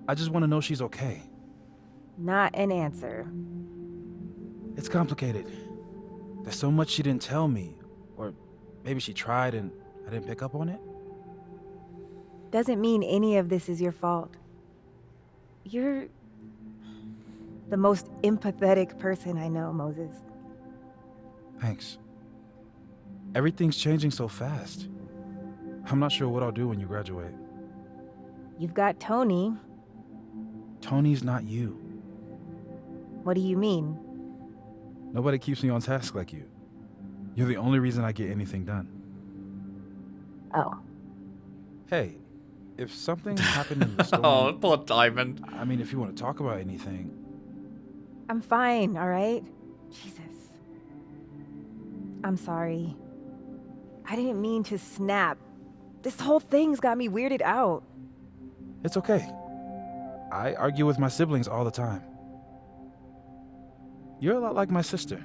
I just want to know she's okay. Not an answer. It's complicated. There's so much she didn't tell me. Or maybe she tried and I didn't pick up on it. Doesn't mean any of this is your fault. You're the most empathetic person I know, Moses. Thanks. Everything's changing so fast. I'm not sure what I'll do when you graduate. You've got Tony. Tony's not you. What do you mean? Nobody keeps me on task like you. You're the only reason I get anything done. Oh. Hey, if something happened in the storm... Oh, poor Diamond. I mean, if you want to talk about anything... I'm fine, all right? Jesus. I'm sorry. I didn't mean to snap. This whole thing's got me weirded out. It's okay. I argue with my siblings all the time. You're a lot like my sister.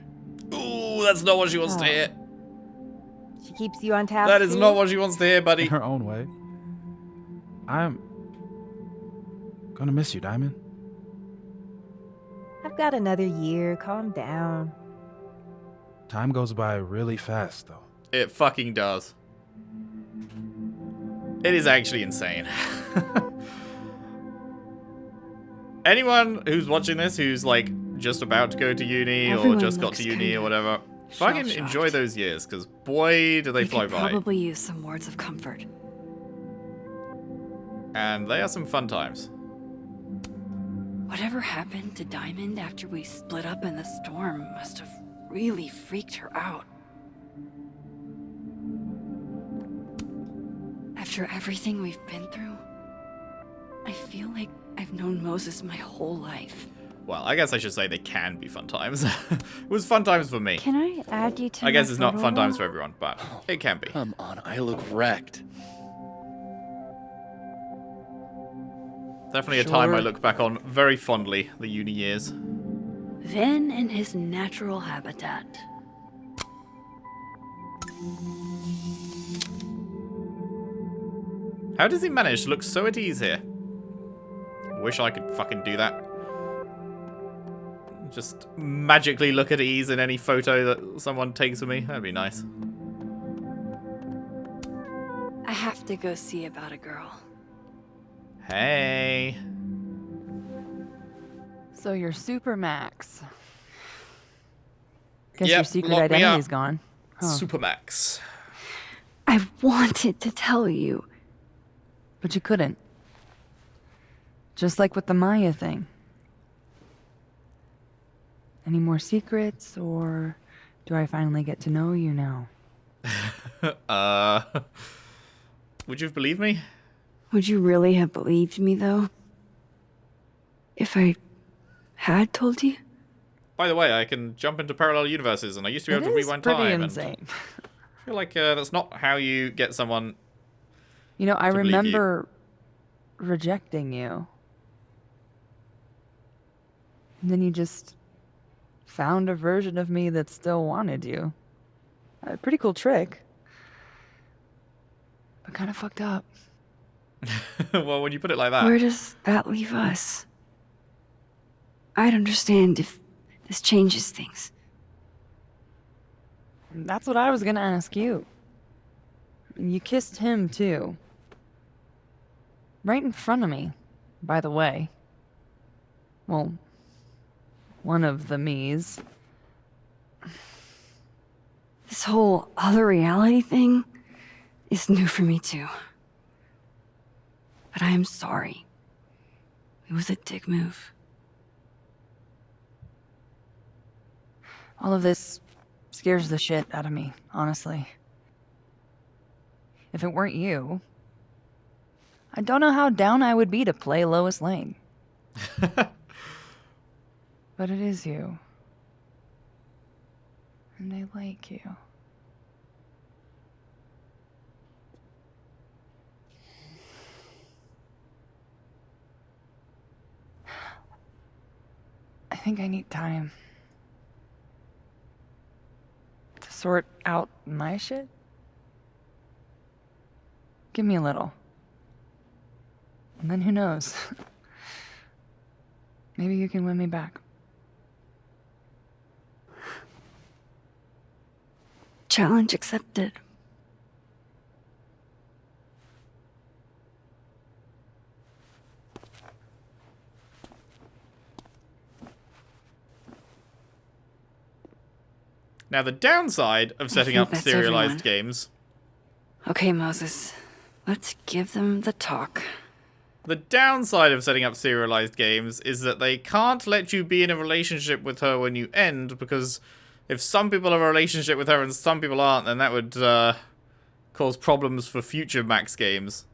Ooh, that's not what she wants to hear. She keeps you on task. That is too? not what she wants to hear, buddy. In her own way. I'm gonna miss you, Diamond. I've got another year. Calm down. Time goes by really fast, though. It fucking does. It is actually insane. Anyone who's watching this who's like just about to go to uni or just got to uni or whatever, fucking enjoy those years, because boy, do they fly by. Probably use some words of comfort. And they are some fun times. Whatever happened to Diamond after we split up in the storm must have really freaked her out. After everything we've been through, I feel like I've known Moses my whole life. Well, I guess I should say they can be fun times. It was fun times for me. Can I add you to I guess my it's not photo fun times wall? for everyone, but it can be. Come on, I look wrecked. Definitely a time I Sure. look back on very fondly, the uni years. Then in his natural habitat. How does he manage to look so at ease here? Wish I could fucking do that. Just magically look at ease in any photo that someone takes of me. That'd be nice. I have to go see about a girl. Hey. So you're Super Max. Guess Yep, your secret lock me identity's up. gone. Huh. Supermax. I wanted to tell you. But you couldn't. Just like with the Maya thing. Any more secrets, or do I finally get to know you now? Would you have believed me? Would you really have believed me, though? If I had told you? By the way, I can jump into parallel universes, and I used to be able to It is rewind pretty time. insane. And I feel like that's not how you get someone. You know, I to believe you. remember rejecting you. And then you just found a version of me that still wanted you. A pretty cool trick. But kind of fucked up. Well, when you put it like that. Where does that leave us? I'd understand if this changes things. That's what I was gonna ask you. You kissed him, too. Right in front of me, by the way. Well, one of the me's. This whole other reality thing is new for me, too. But I am sorry. It was a dick move. All of this scares the shit out of me, honestly. If it weren't you, I don't know how down I would be to play Lois Lane. But it is you. And I like you. I think I need time to sort out my shit. Give me a little. And then who knows? Maybe you can win me back. Challenge accepted. Now, the downside of setting up that's serialized everyone. games... Okay, Moses. Let's give them the talk. The downside of setting up serialized games is that they can't let you be in a relationship with her when you end, because if some people have a relationship with her and some people aren't, then that would cause problems for future Max games,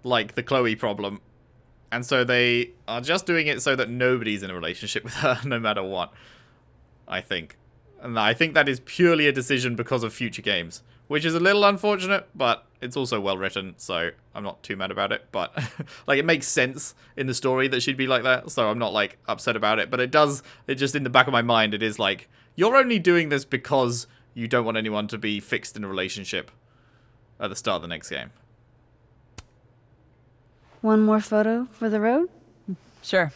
like the Chloe problem. And so they are just doing it so that nobody's in a relationship with her, no matter what, I think. And I think that is purely a decision because of future games, which is a little unfortunate, but it's also well written, so I'm not too mad about it. But like, it makes sense in the story that she'd be like that, so I'm not like upset about it. But it just in the back of my mind, it is like, you're only doing this because you don't want anyone to be fixed in a relationship at the start of the next game. One more photo for the road? Sure.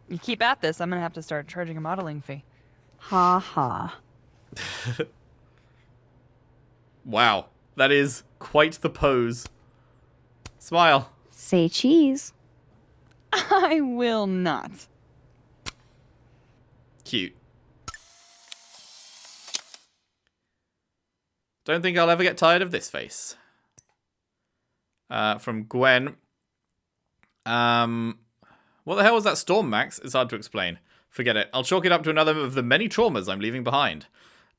You keep at this, I'm gonna have to start charging a modeling fee. Ha ha. Wow, that is quite the pose. Smile. Say cheese. I will not. Cute. Don't think I'll ever get tired of this face. From Gwen. What the hell was that storm, Max? It's hard to explain. Forget it. I'll chalk it up to another of the many traumas I'm leaving behind.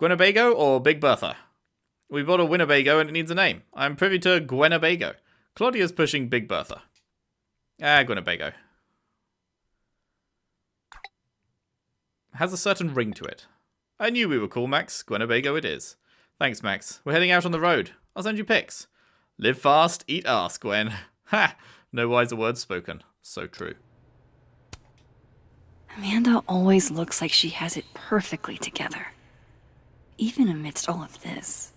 Gwenabago or Big Bertha? We bought a Winnebago and it needs a name. I'm privy to Gwenabago. Claudia's pushing Big Bertha. Gwenabago. Has a certain ring to it. I knew we were cool, Max. Gwenabago it is. Thanks, Max. We're heading out on the road. I'll send you pics. Live fast, eat ass, Gwen. Ha! No wiser words spoken. So true. Amanda always looks like she has it perfectly together. Even amidst all of this.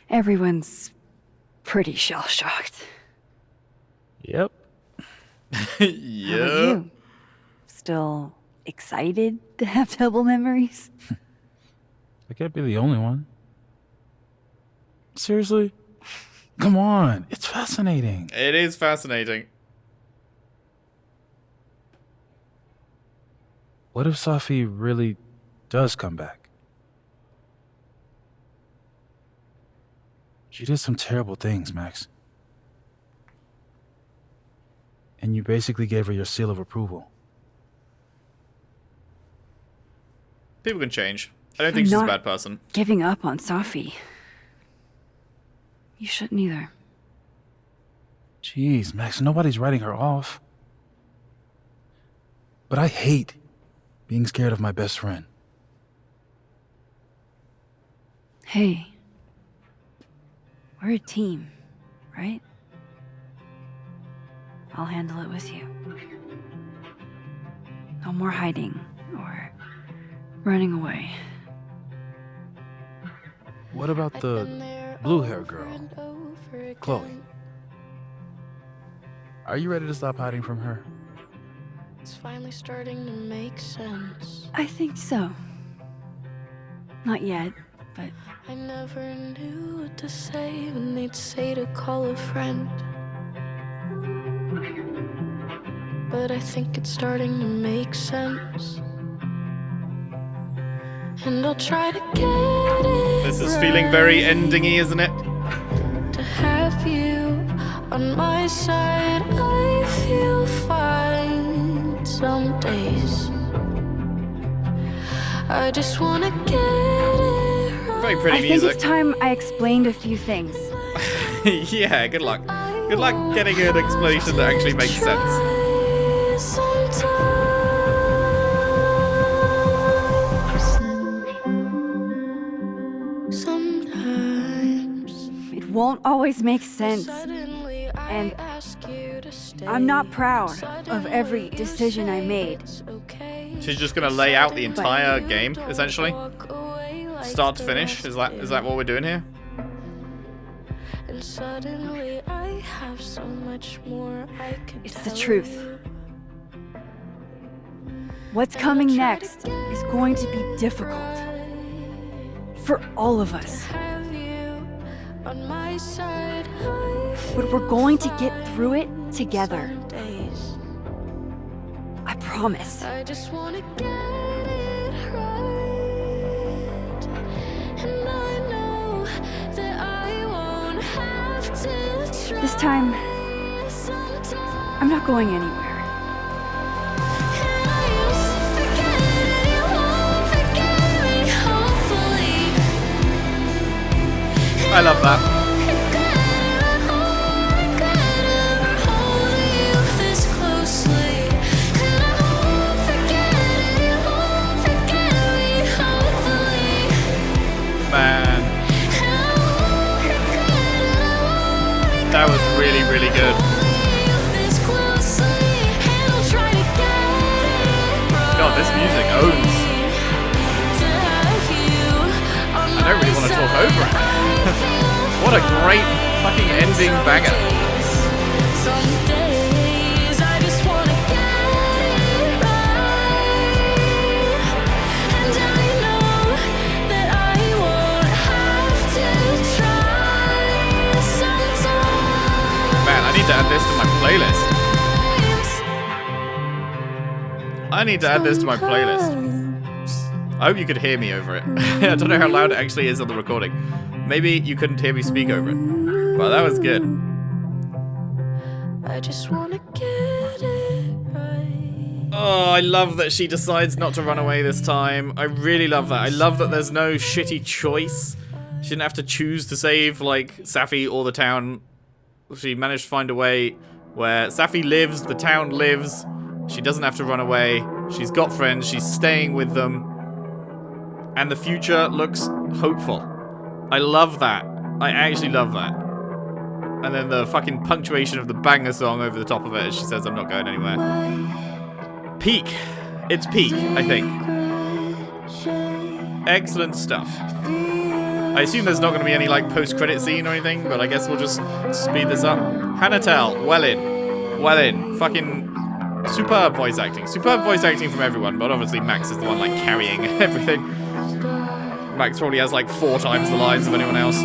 Everyone's pretty shell-shocked. Yep. How about you? Still excited to have double memories? I can't be the only one. Seriously? Come on, it's fascinating. It is fascinating. What if Safi really does come back? She did some terrible things, Max. And you basically gave her your seal of approval. People can change. I don't think she's a bad person. Giving up on Safi. You shouldn't either. Jeez, Max, nobody's writing her off. But I hate being scared of my best friend. Hey. We're a team, right? I'll handle it with you. No more hiding. or running away. What about the blue-hair girl, Chloe? Are you ready to stop hiding from her? It's finally starting to make sense. I think so. Not yet, but I never knew what to say when they'd say to call a friend. But I think it's starting to make sense. And I'll try to get it. This is feeling very endingy, isn't it? To have you on my side, I feel fine some days. I just wanna get it right. Very pretty I music. think it's time I explained a few things. Yeah, good luck. Good luck getting an explanation that actually makes sense. Sometimes It won't always make sense. And I'm not proud of every decision I made. She's just gonna lay out the entire game, essentially. Start to finish. Is that what we're doing here? And suddenly I have so much more I can It's the truth. What's coming next is going to be difficult. For all of us. On my side, But we're going to get through it together. I promise. I just wanna get it right. And I know that I won't have to try. This time, I'm not going anywhere. I love that. Man. That was really, really good. God, this music owns. I don't really want to talk over it. What a great fucking ending banger. Some days I just wanna get it right. And I know that I won't have to try sometimes. Man, I need to add this to my playlist. I need to add this to my playlist. I hope you could hear me over it. I don't know how loud it actually is on the recording. Maybe you couldn't hear me speak over it. But that was good. I just wanna get it right. Oh, I love that she decides not to run away this time. I really love that. I love that there's no shitty choice. She didn't have to choose to save, like, Safi or the town. She managed to find a way where Safi lives, the town lives. She doesn't have to run away. She's got friends. She's staying with them. And the future looks hopeful. I love that. I actually love that. And then the fucking punctuation of the banger song over the top of it as she says, I'm not going anywhere. Peak. It's peak, I think. Excellent stuff. I assume there's not going to be any, like, post-credit scene or anything, but I guess we'll just speed this up. Hanatel, Llewellyn. Fucking superb voice acting. Superb voice acting from everyone, but obviously Max is the one, like, carrying everything. Max probably has like 4 times the lines of anyone else.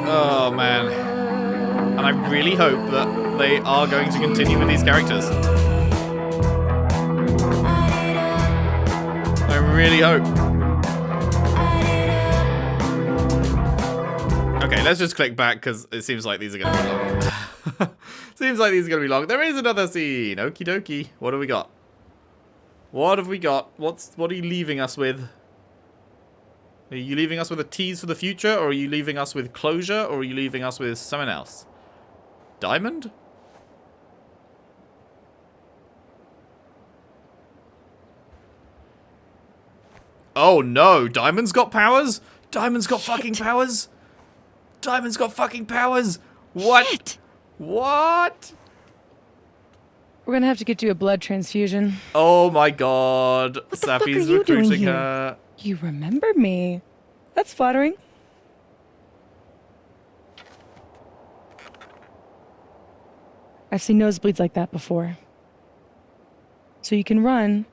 Oh man. And I really hope that they are going to continue with these characters. I really hope. Okay, let's just click back because it seems like these are going to be long. Seems like these are going to be long. There is another scene. Okie dokie. What do we got? What have we got? What are you leaving us with? Are you leaving us with a tease for the future, or are you leaving us with closure, or are you leaving us with something else? Diamond? Oh no, Diamond's got powers? Diamond's got fucking powers? Diamond's got fucking powers? What? Shit. What? We're gonna have to get you a blood transfusion. Oh my god. What the fuck are Safi's you doing recruiting here? her. You remember me. That's flattering. I've seen nosebleeds like that before. So you can run,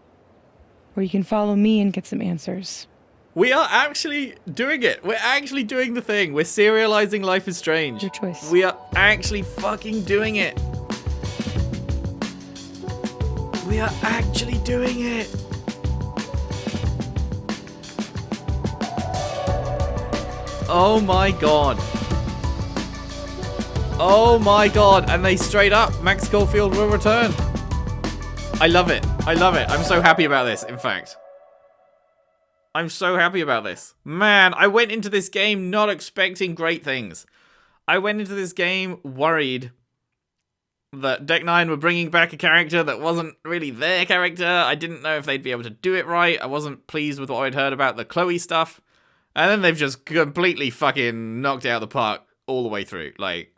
or you can follow me and get some answers. We are actually doing it. We're actually doing the thing. We're serializing Life is Strange. Your choice. We are actually fucking doing it. We are actually doing it. Oh my god. Oh my god. And they straight up, Max Caulfield will return. I love it. I love it. I'm so happy about this, in fact. I'm so happy about this. Man, I went into this game not expecting great things. I went into this game worried that Deck 9 were bringing back a character that wasn't really their character. I didn't know if they'd be able to do it right. I wasn't pleased with what I'd heard about the Chloe stuff. And then they've just completely fucking knocked it out of the park all the way through. Like,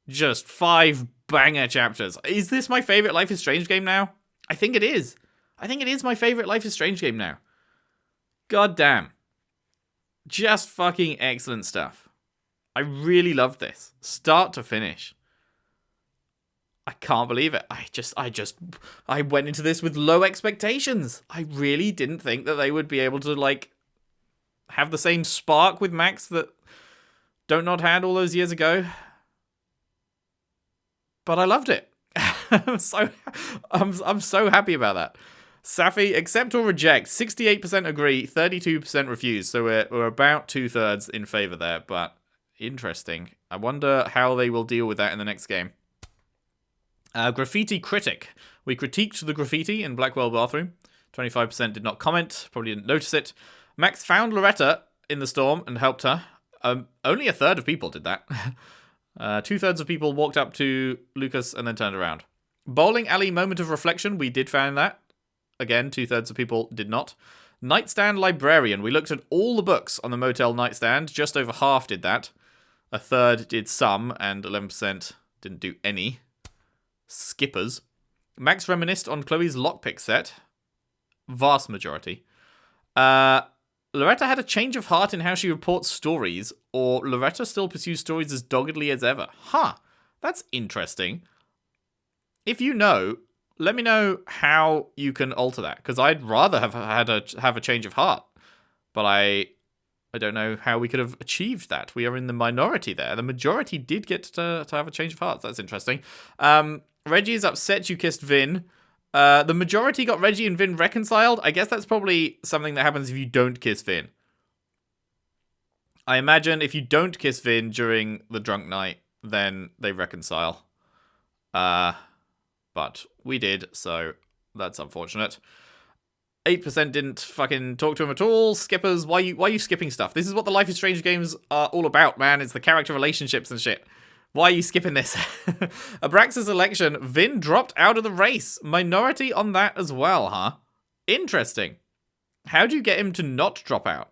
just 5 banger chapters. Is this my favorite Life is Strange game now? I think it is. I think it is my favorite Life is Strange game now. God damn. Just fucking excellent stuff. I really loved this. Start to finish. I can't believe it. I went into this with low expectations. I really didn't think that they would be able to, like, have the same spark with Max that Don't Nod had all those years ago. But I loved it. I'm so happy about that. Safi, accept or reject? 68% agree, 32% refuse. So we're about 2/3 in favor there, but interesting. I wonder how they will deal with that in the next game. Graffiti critic. We critiqued the graffiti in Blackwell bathroom. 25% did not comment, probably didn't notice it. Max found Loretta in the storm and helped her. Only 1/3 of people did that. 2/3 of people walked up to Lucas and then turned around. Bowling alley moment of reflection. We did find that. Again, 2/3 of people did not. Nightstand librarian. We looked at all the books on the motel nightstand. Just over half did that. 1/3 did some, and 11% didn't do any. Skippers. Max reminisced on Chloe's lockpick set. Vast majority. Loretta had a change of heart in how she reports stories, or Loretta still pursues stories as doggedly as ever. Huh. That's interesting. If you know, let me know how you can alter that, because I'd rather have a change of heart, but I don't know how we could have achieved that. We are in the minority there. The majority did get to have a change of heart. That's interesting. Reggie is upset you kissed Vin. The majority got Reggie and Vin reconciled. I guess that's probably something that happens if you don't kiss Vin. I imagine if you don't kiss Vin during the drunk night, then they reconcile. But we did, so that's unfortunate. 8% didn't fucking talk to him at all. Skippers, why are you skipping stuff? This is what the Life is Strange games are all about, man. It's the character relationships and shit. Why are you skipping this? Abraxas election, Vin dropped out of the race. Minority on that as well, huh? Interesting. How do you get him to not drop out?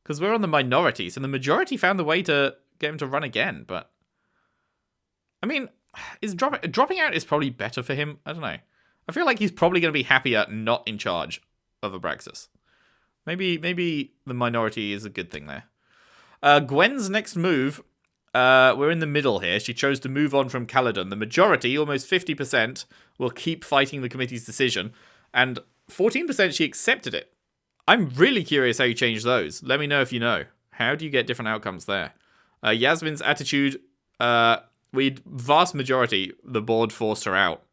Because we're on the minority, so the majority found the way to get him to run again, but... I mean, dropping out is probably better for him. I don't know. I feel like he's probably going to be happier not in charge of Abraxas. Maybe the minority is a good thing there. Gwen's next move... we're in the middle here. She chose to move on from Caledon. The majority, almost 50%, will keep fighting the committee's decision, and 14% she accepted it. I'm really curious how you change those. Let me know if you know. How do you get different outcomes there? Yasmin's attitude, vast majority, the board forced her out.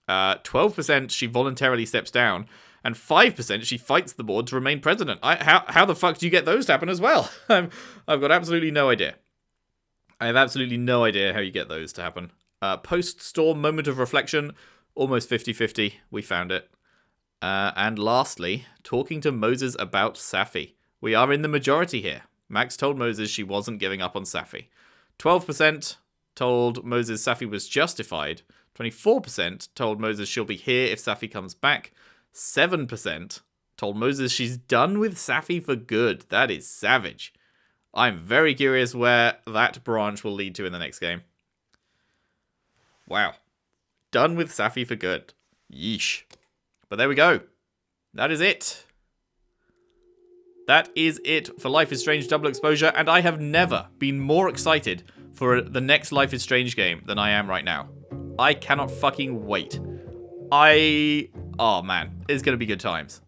12% she voluntarily steps down, and 5% she fights the board to remain president. How the fuck do you get those to happen as well? I've got absolutely no idea. I have absolutely no idea how you get those to happen. Post-storm moment of reflection, almost 50-50. We found it. And lastly, talking to Moses about Safi. We are in the majority here. Max told Moses she wasn't giving up on Safi. 12% told Moses Safi was justified. 24% told Moses she'll be here if Safi comes back. 7% told Moses she's done with Safi for good. That is savage. I'm very curious where that branch will lead to in the next game. Wow. Done with Safi for good. Yeesh. But there we go. That is it. That is it for Life is Strange Double Exposure, and I have never been more excited for the next Life is Strange game than I am right now. I cannot fucking wait. Oh man, it's going to be good times.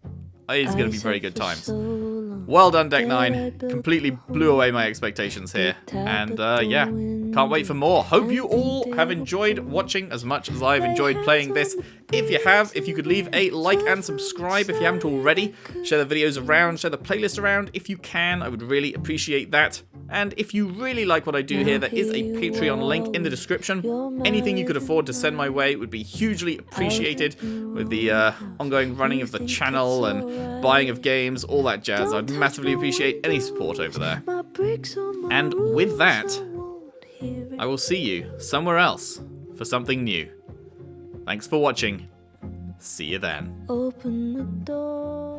It's going to be very good times. Well done, Deck 9. Completely blew away my expectations here. And yeah, can't wait for more. Hope you all have enjoyed watching as much as I've enjoyed playing this. If you have, if you could leave a like and subscribe if you haven't already. Share the videos around, share the playlist around if you can. I would really appreciate that. And if you really like what I do here, there is a Patreon link in the description. Anything you could afford to send my way would be hugely appreciated with the ongoing running of the channel and buying of games, all that jazz. I'd massively appreciate any support over there. And with that, I will see you somewhere else for something new. Thanks for watching. See you then. Open the door.